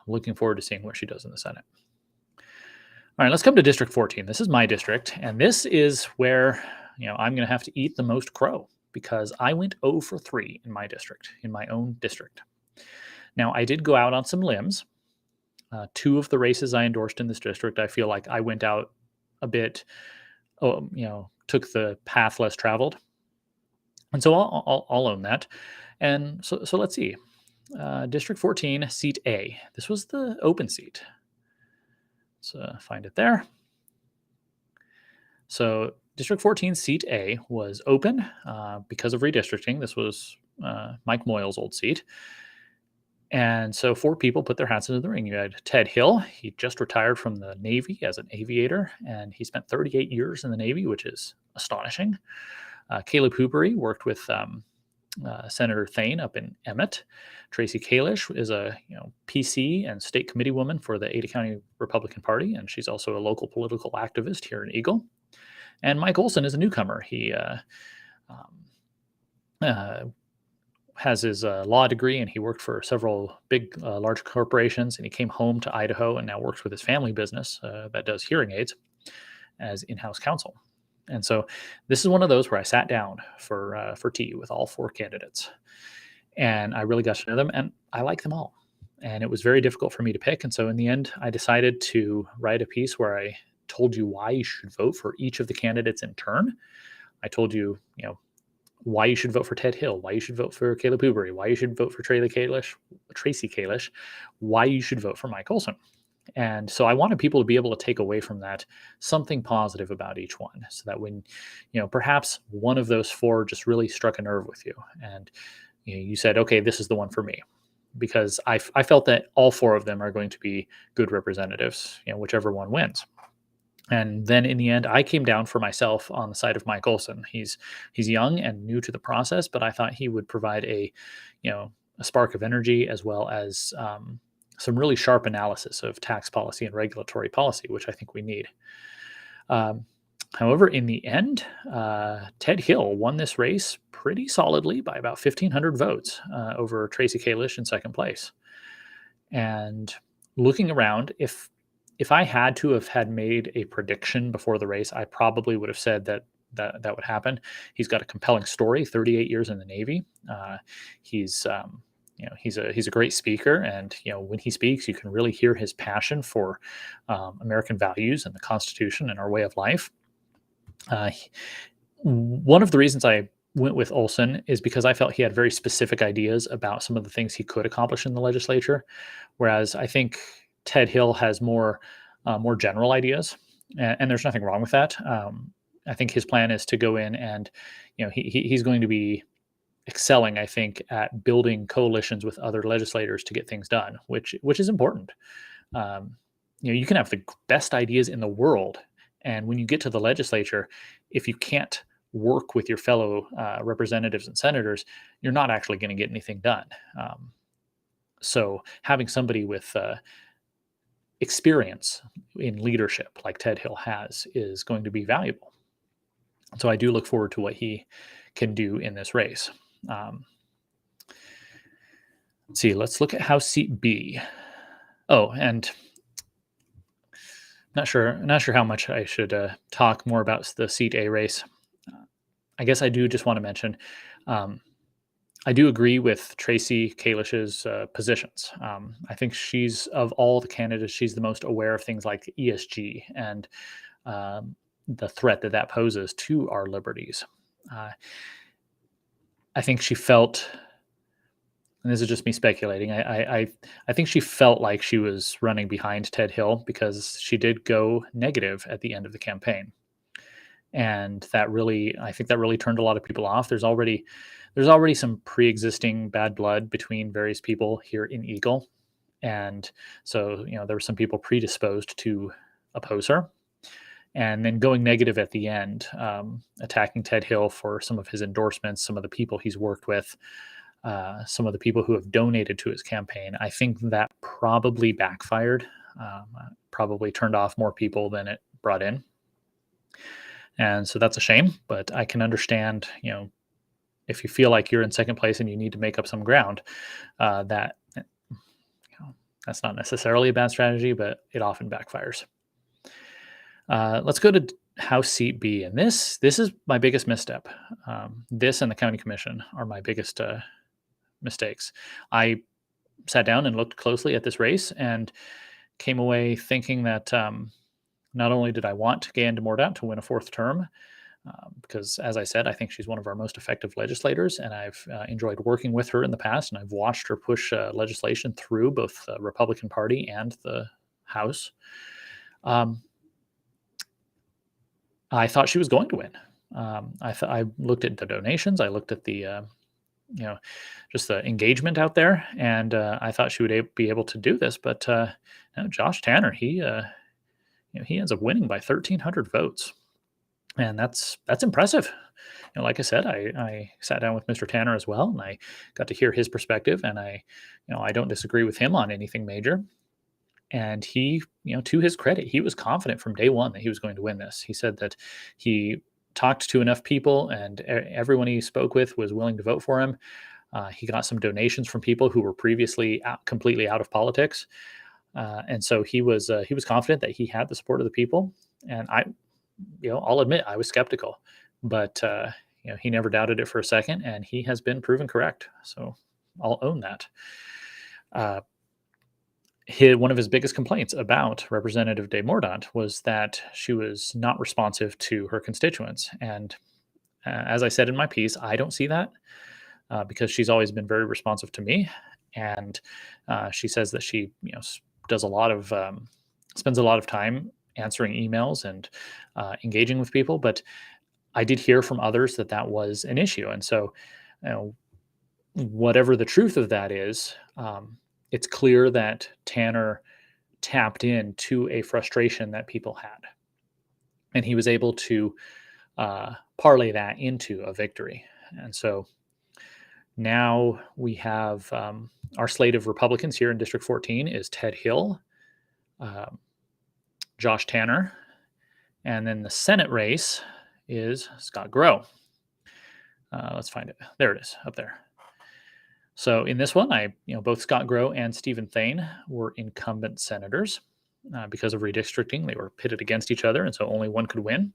A: I'm looking forward to seeing what she does in the Senate. All right, let's come to District 14. This is my district, and this is where I'm going to have to eat the most crow, because I went 0 for 3 in my district, in my own district. Now, I did go out on some limbs. 2 of the races I endorsed in this district, I feel like I went out a bit, took the path less traveled. And so I'll own that. And so let's see. District 14, Seat A. This was the open seat. Let's find it there. So District 14, Seat A was open because of redistricting. This was Mike Moyle's old seat. And so 4 people put their hats into the ring. You had Ted Hill. He just retired from the Navy as an aviator, and he spent 38 years in the Navy, which is astonishing. Caleb Hoopery worked with Senator Thane up in Emmett. Tracy Kalish is a PC and state committee woman for the Ada County Republican Party, and she's also a local political activist here in Eagle. And Mike Olson is a newcomer. He has his law degree, and he worked for several big, large corporations, and he came home to Idaho and now works with his family business that does hearing aids as in-house counsel. And so this is one of those where I sat down for tea with all 4 candidates. and I really got to know them, and I like them all. And it was very difficult for me to pick. And so in the end, I decided to write a piece where I told you why you should vote for each of the candidates in turn. I told you, why you should vote for Ted Hill, why you should vote for Caleb Hoobery, why you should vote for Tracy Kalish, why you should vote for Mike Olson. And so I wanted people to be able to take away from that something positive about each one, so that when, perhaps one of those four just really struck a nerve with you, and you said, okay, this is the one for me, because I felt that all four of them are going to be good representatives, whichever one wins. And then in the end, I came down for myself on the side of Mike Olson. He's young and new to the process, but I thought he would provide a spark of energy, as well as some really sharp analysis of tax policy and regulatory policy, which I think we need. However, in the end, Ted Hill won this race pretty solidly by about 1,500 votes over Tracy Kalish in second place. And looking around, if I had to have had made a prediction before the race, I probably would have said that would happen. He's got a compelling story, 38 years in the Navy. He's a great speaker, and when he speaks, you can really hear his passion for American values and the Constitution and our way of life. One of the reasons I went with Olson is because I felt he had very specific ideas about some of the things he could accomplish in the legislature, whereas I think Ted Hill has more general ideas, and there's nothing wrong with that. I think his plan is to go in and, he's going to be excelling, I think, at building coalitions with other legislators to get things done, which is important. You can have the best ideas in the world, and when you get to the legislature, if you can't work with your fellow representatives and senators, you're not actually going to get anything done. So having somebody with experience in leadership like Ted Hill has is going to be valuable. So I do look forward to what he can do in this race. Let's see. Let's look at House Seat B. Oh, and not sure how much I should talk more about the Seat A race. I guess I do just want to mention, I do agree with Tracy Kalish's positions. I think she's, of all the candidates, she's the most aware of things like ESG and the threat that poses to our liberties. I think she felt, and this is just me speculating, I think she felt like she was running behind Ted Hill because she did go negative at the end of the campaign. And I think that really turned a lot of people off. There's already some pre-existing bad blood between various people here in Eagle. And so, there were some people predisposed to oppose her. And then going negative at the end, attacking Ted Hill for some of his endorsements, some of the people he's worked with, some of the people who have donated to his campaign. I think that probably backfired, probably turned off more people than it brought in. And so that's a shame, but I can understand, if you feel like you're in second place and you need to make up some ground, that's not necessarily a bad strategy, but it often backfires. Let's go to House Seat B, and this is my biggest misstep. This and the county commission are my biggest mistakes. I sat down and looked closely at this race and came away thinking that not only did I want Gayan de Mordat to win a fourth term, because, as I said, I think she's one of our most effective legislators, and I've enjoyed working with her in the past, and I've watched her push legislation through both the Republican Party and the House. I thought she was going to win. I looked at the donations. I looked at the, just the engagement out there, and I thought she would be able to do this. But Josh Tanner, he ends up winning by 1,300 votes, and that's impressive. Like I said, I sat down with Mr. Tanner as well, and I got to hear his perspective, and I don't disagree with him on anything major. And he, to his credit, he was confident from day one that he was going to win this. He said that he talked to enough people, and everyone he spoke with was willing to vote for him. He got some donations from people who were previously completely out of politics, and so he was confident that he had the support of the people. And I'll admit I was skeptical, but he never doubted it for a second, and he has been proven correct. So I'll own that. Uh, one of his biggest complaints about Representative de Mordaunt was that she was not responsive to her constituents. And as I said in my piece, I don't see that because she's always been very responsive to me. And she says that she, does a lot of spends a lot of time answering emails and engaging with people. But I did hear from others that that was an issue, and so you know, whatever the truth of that is, it's clear that Tanner tapped into a frustration that people had, and he was able to parlay that into a victory. And so now we have our slate of Republicans here in District 14 is Ted Hill, um, Josh Tanner, and then the Senate race is Scott Grow. Let's find it. There it is, up there. So in this one, both Scott Grow and Stephen Thane were incumbent senators. Because of redistricting, they were pitted against each other, and so only one could win.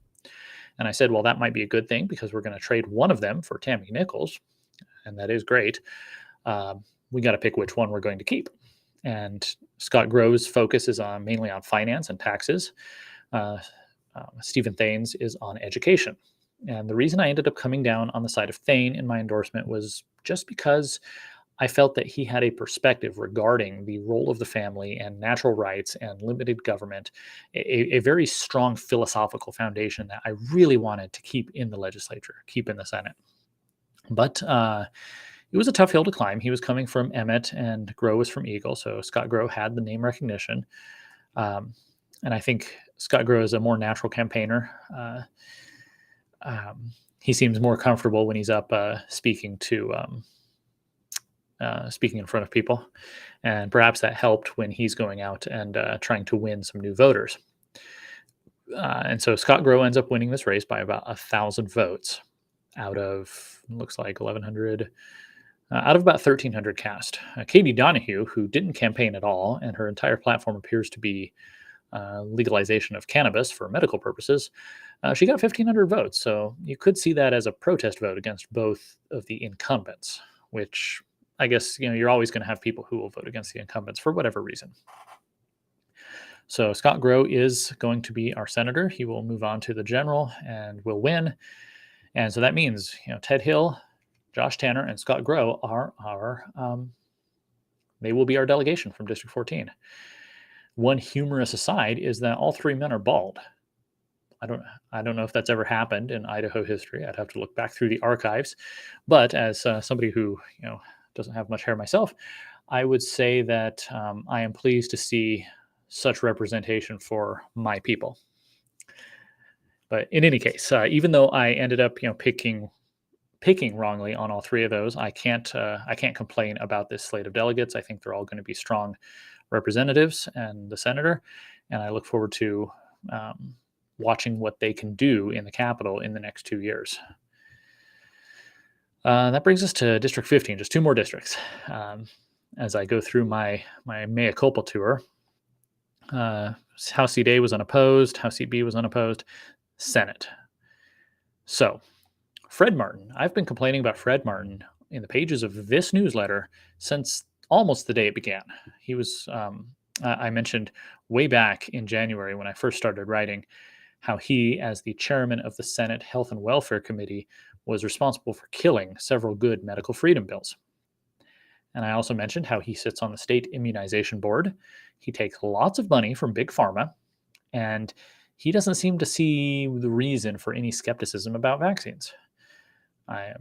A: And I said, well, that might be a good thing because we're going to trade one of them for Tammy Nichols, and that is great. We got to pick which one we're going to keep. And Scott Grow's focus is mainly on finance and taxes. Stephen Thane's is on education. And the reason I ended up coming down on the side of Thane in my endorsement was just because I felt that he had a perspective regarding the role of the family and natural rights and limited government, a very strong philosophical foundation that I really wanted to keep in the legislature, keep in the Senate. But it was a tough hill to climb. He was coming from Emmett and Grow was from Eagle, so Scott Grow had the name recognition. And I think Scott Grow is a more natural campaigner. He seems more comfortable when he's up speaking in front of people, and perhaps that helped when he's going out and trying to win some new voters. And so Scott Grow ends up winning this race by about 1,000 votes out of, looks like 1,100, out of about 1,300 cast. Katie Donahue, who didn't campaign at all, and her entire platform appears to be legalization of cannabis for medical purposes, she got 1,500 votes. So you could see that as a protest vote against both of the incumbents, which I guess, you're always going to have people who will vote against the incumbents for whatever reason. So Scott Grow is going to be our senator. He will move on to the general and will win. And so that means, Ted Hill, Josh Tanner, and Scott Grow they will be our delegation from District 14. One humorous aside is that all three men are bald. I don't know if that's ever happened in Idaho history. I'd have to look back through the archives. But as somebody who, doesn't have much hair myself, I would say that I am pleased to see such representation for my people. But in any case, even though I ended up, picking wrongly on all three of those, I can't complain about this slate of delegates. I think they're all going to be strong representatives and the senator, and I look forward to watching what they can do in the Capitol in the next 2 years. That brings us to District 15, just two more districts. As I go through my mea culpa tour, House Seat A was unopposed, House Seat B was unopposed, Senate. So, Fred Martin. I've been complaining about Fred Martin in the pages of this newsletter since almost the day it began. He was, I mentioned way back in January when I first started writing, how he, as the chairman of the Senate Health and Welfare Committee, was responsible for killing several good medical freedom bills. And I also mentioned how he sits on the state immunization board. He takes lots of money from Big Pharma, and he doesn't seem to see the reason for any skepticism about vaccines. I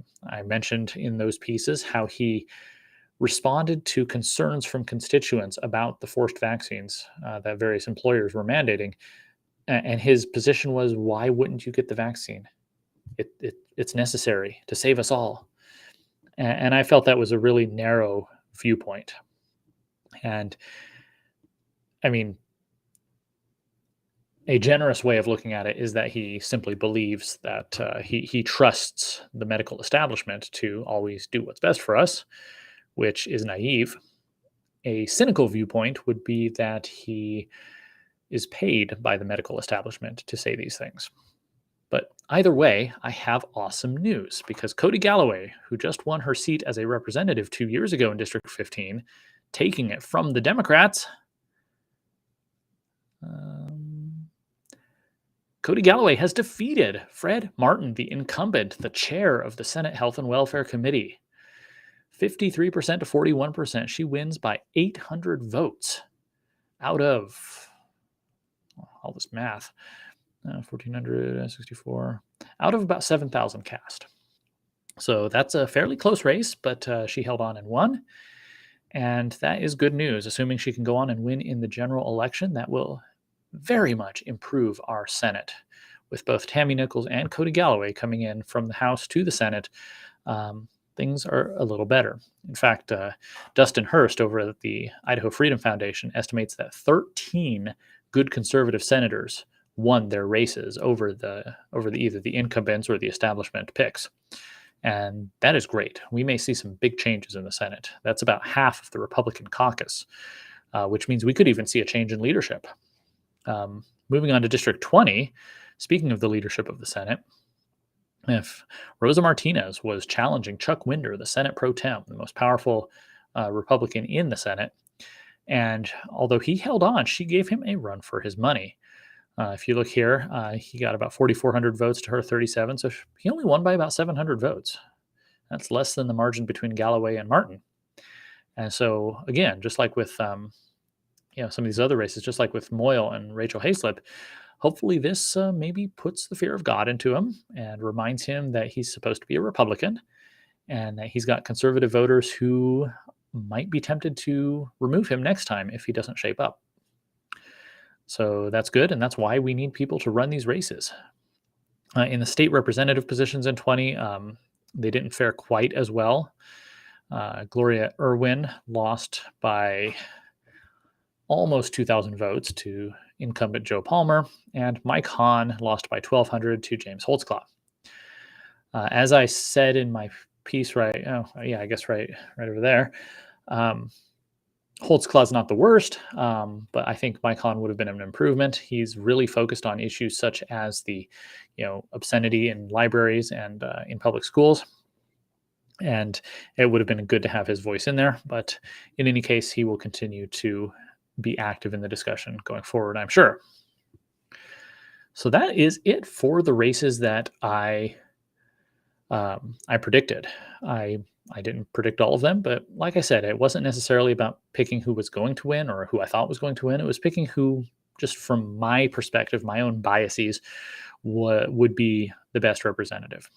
A: mentioned in those pieces how he responded to concerns from constituents about the forced vaccines that various employers were mandating. And his position was, why wouldn't you get the vaccine? It's necessary to save us all. And I felt that was a really narrow viewpoint. And I mean, a generous way of looking at it is that he simply believes that he trusts the medical establishment to always do what's best for us, which is naive. A cynical viewpoint would be that he is paid by the medical establishment to say these things. But either way, I have awesome news because Cody Galloway, who just won her seat as a representative 2 years ago in District 15, taking it from the Democrats. Cody Galloway has defeated Fred Martin, the incumbent, the chair of the Senate Health and Welfare Committee. 53% to 41%. She wins by 800 votes out of all this math. 1,464 out of about 7,000 cast. So that's a fairly close race, but she held on and won. And that is good news. Assuming she can go on and win in the general election, that will very much improve our Senate. With both Tammy Nichols and Cody Galloway coming in from the House to the Senate, things are a little better. In fact, Dustin Hurst over at the Idaho Freedom Foundation estimates that 13 good conservative senators won their races over either the incumbents or the establishment picks. And that is great. We may see some big changes in the Senate. That's about half of the Republican caucus, which means we could even see a change in leadership. Moving on to District 20, speaking of the leadership of the Senate, if Rosa Martinez was challenging Chuck Winder, the Senate pro tem, the most powerful Republican in the Senate, and although he held on, she gave him a run for his money. If you look here, he got about 4,400 votes to her 37, so he only won by about 700 votes. That's less than the margin between Galloway and Martin. And so, again, just like with some of these other races, just like with Moyle and Rachel Hayslip, hopefully this maybe puts the fear of God into him and reminds him that he's supposed to be a Republican and that he's got conservative voters who might be tempted to remove him next time if he doesn't shape up. So that's good, and that's why we need people to run these races. In the state representative positions in 20, they didn't fare quite as well. Gloria Irwin lost by almost 2,000 votes to incumbent Joe Palmer, and Mike Hahn lost by 1,200 to James Holtzclaw. As I said in my piece, right over there, Holtzclaw's not the worst, but I think Mike Hahn would have been an improvement. He's really focused on issues such as the, obscenity in libraries and in public schools. And it would have been good to have his voice in there. But in any case, he will continue to be active in the discussion going forward, I'm sure. So that is it for the races that I predicted. I didn't predict all of them, but like I said, it wasn't necessarily about picking who was going to win or who I thought was going to win. It was picking who, just from my perspective, my own biases, would be the best representative.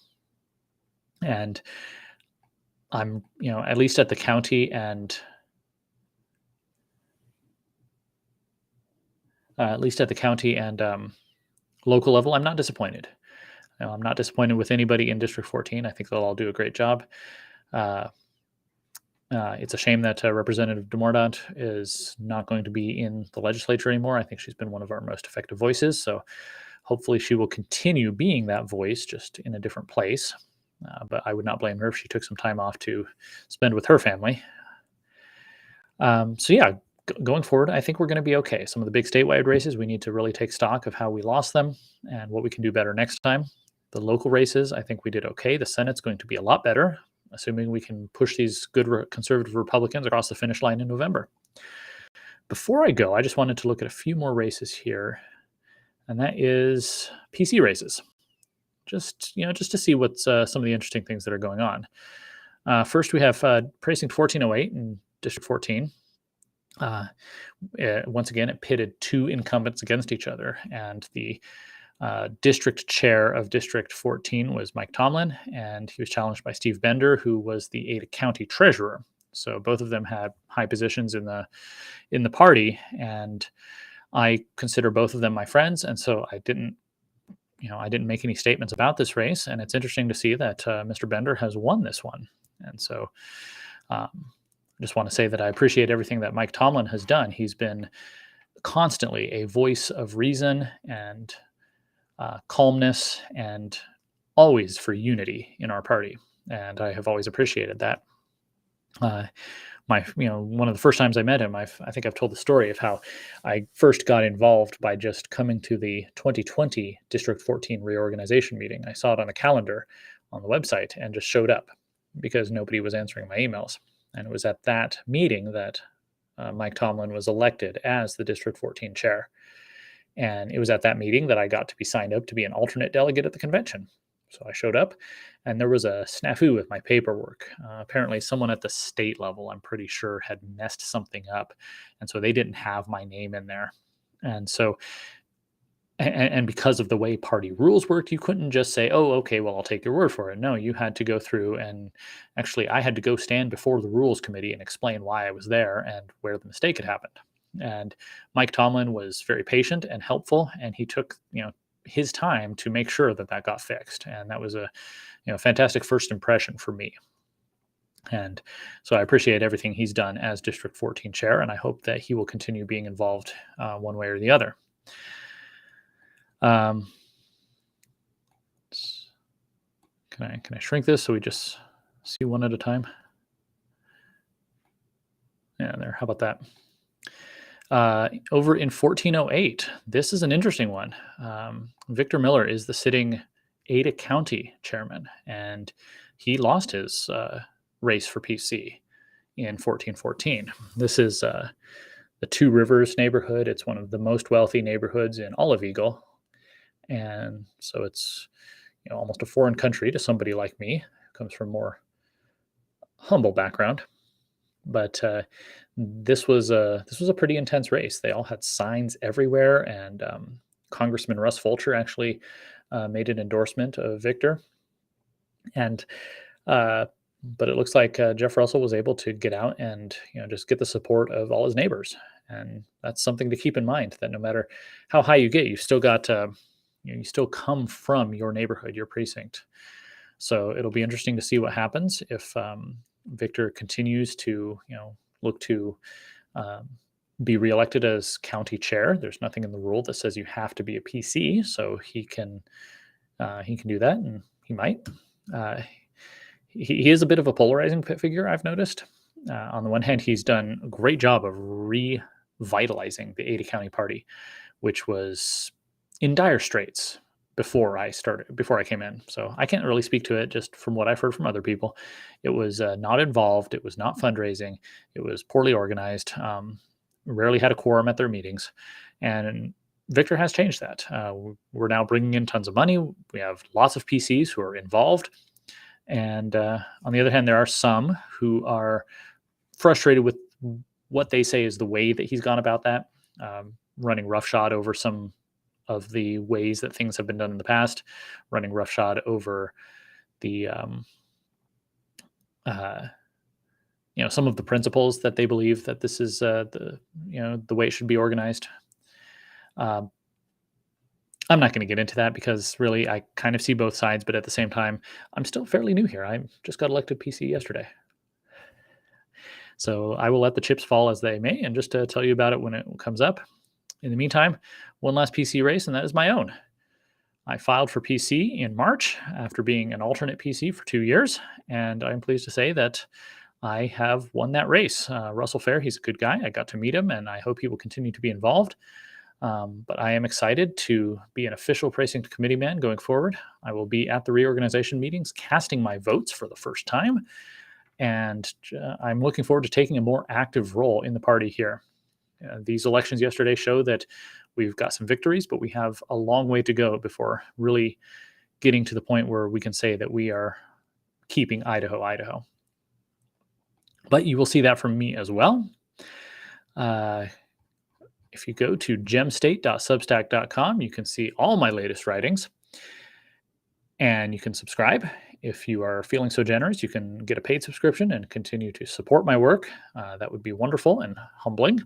A: And I'm, at least at the county and local level, I'm not disappointed. I'm not disappointed with anybody in District 14. I think they'll all do a great job. It's a shame that Representative DeMordaunt is not going to be in the legislature anymore. I think she's been one of our most effective voices. So hopefully she will continue being that voice, just in a different place. But I would not blame her if she took some time off to spend with her family. Going forward, I think we're going to be okay. Some of the big statewide races, we need to really take stock of how we lost them and what we can do better next time. The local races, I think we did okay. The Senate's going to be a lot better, assuming we can push these good conservative Republicans across the finish line in November. Before I go, I just wanted to look at a few more races here, and that is PC races. Just to see what's some of the interesting things that are going on. First, we have Precinct 1408 in District 14. Once again, it pitted two incumbents against each other, and the district chair of District 14 was Mike Tomlin, and he was challenged by Steve Bender, who was the Ada County treasurer. So both of them had high positions in the party, and I consider both of them my friends, and so I didn't make any statements about this race. And it's interesting to see that Mr. Bender has won this one, and so I just want to say that I appreciate everything that Mike Tomlin has done. He's been constantly a voice of reason and calmness, and always for unity in our party. And I have always appreciated that. one of the first times I met him, I think I've told the story of how I first got involved by just coming to the 2020 District 14 reorganization meeting. I saw it on a calendar on the website and just showed up because nobody was answering my emails. And it was at that meeting that Mike Tomlin was elected as the District 14 chair. And it was at that meeting that I got to be signed up to be an alternate delegate at the convention. So I showed up, and there was a snafu with my paperwork. Apparently, someone at the state level, I'm pretty sure, had messed something up, and so they didn't have my name in there. And so, and because of the way party rules worked, you couldn't just say, "Oh, okay, well, I'll take your word for it." No, you had to go through, and actually, I had to go stand before the rules committee and explain why I was there and where the mistake had happened. And Mike Tomlin was very patient and helpful, and he took his time to make sure that that got fixed. And that was a fantastic first impression for me. And so I appreciate everything he's done as District 14 chair, and I hope that he will continue being involved one way or the other. Can I shrink this so we just see one at a time? Yeah, there. How about that? Over in 1408, this is an interesting one. Victor Miller is the sitting Ada County chairman, and he lost his race for PC in 1414. This is the Two Rivers neighborhood. It's one of the most wealthy neighborhoods in all of Eagle, and so it's almost a foreign country to somebody like me, who comes from more humble background. But this was a pretty intense race. They all had signs everywhere, and Congressman Russ Fulcher actually made an endorsement of Victor. And but it looks like Jeff Russell was able to get out and just get the support of all his neighbors, and that's something to keep in mind. That no matter how high you get, you still got you still come from your neighborhood, your precinct. So it'll be interesting to see what happens if Victor continues to look to be reelected as county chair. There's nothing in the rule that says you have to be a PC, so he can do that, and he might. He is a bit of a polarizing figure, I've noticed. On the one hand, he's done a great job of revitalizing the Ada County Party, which was in dire straits before I came in. So I can't really speak to it, just from what I've heard from other people. It was not involved. It was not fundraising. It was poorly organized. Rarely had a quorum at their meetings. And Victor has changed that. We're now bringing in tons of money. We have lots of PCs who are involved. And on the other hand, there are some who are frustrated with what they say is the way that he's gone about that, running roughshod over some of the ways that things have been done in the past, running roughshod over the some of the principles that they believe that this is the way it should be organized. I'm not going to get into that because really I kind of see both sides, but at the same time, I'm still fairly new here. I just got elected PC yesterday. So I will let the chips fall as they may, and just to tell you about it when it comes up. In the meantime, one last PC race, and that is my own. I filed for PC in March after being an alternate PC for 2 years, and I'm pleased to say that I have won that race. Russell Fair, he's a good guy. I got to meet him, and I hope he will continue to be involved. But I am excited to be an official precinct committee man going forward. I will be at the reorganization meetings casting my votes for the first time, and I'm looking forward to taking a more active role in the party here. These elections yesterday show that we've got some victories, but we have a long way to go before really getting to the point where we can say that we are keeping Idaho, Idaho. But you will see that from me as well. If you go to gemstate.substack.com, you can see all my latest writings, and you can subscribe. If you are feeling so generous, you can get a paid subscription and continue to support my work. That would be wonderful and humbling.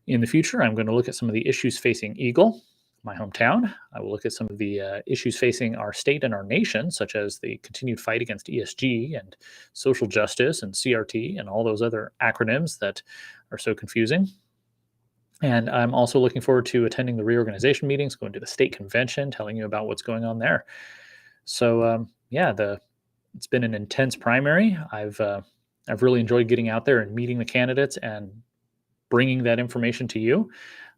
A: In the future, I'm going to look at some of the issues facing Eagle, my hometown. I will look at some of the issues facing our state and our nation, such as the continued fight against ESG and social justice and CRT and all those other acronyms that are so confusing. And I'm also looking forward to attending the reorganization meetings, going to the state convention, telling you about what's going on there. So yeah, it's been an intense primary. I've I've really enjoyed getting out there and meeting the candidates and bringing that information to you.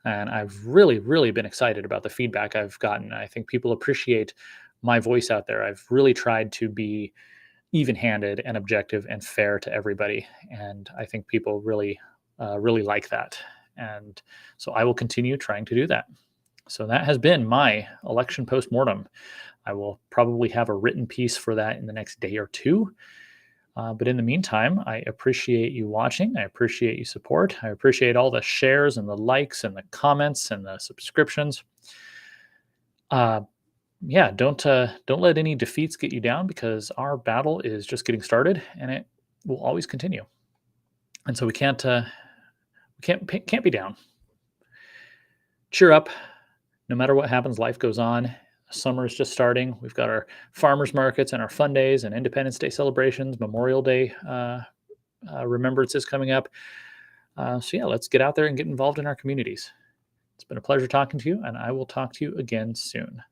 A: And I've really, really been excited about the feedback I've gotten. I think people appreciate my voice out there. I've really tried to be even handed and objective and fair to everybody. And I think people really like that. And so I will continue trying to do that. So that has been my election postmortem. I will probably have a written piece for that in the next day or two. But in the meantime, I appreciate you watching. I appreciate you support. I appreciate all the shares and the likes and the comments and the subscriptions. Yeah, don't let any defeats get you down, because our battle is just getting started and it will always continue. And so we can't be down. Cheer up. No matter what happens, life goes on. Summer is just starting. We've got our farmers markets and our fun days and Independence Day celebrations, Memorial Day remembrances coming up. So yeah, let's get out there and get involved in our communities. It's been a pleasure talking to you, and I will talk to you again soon.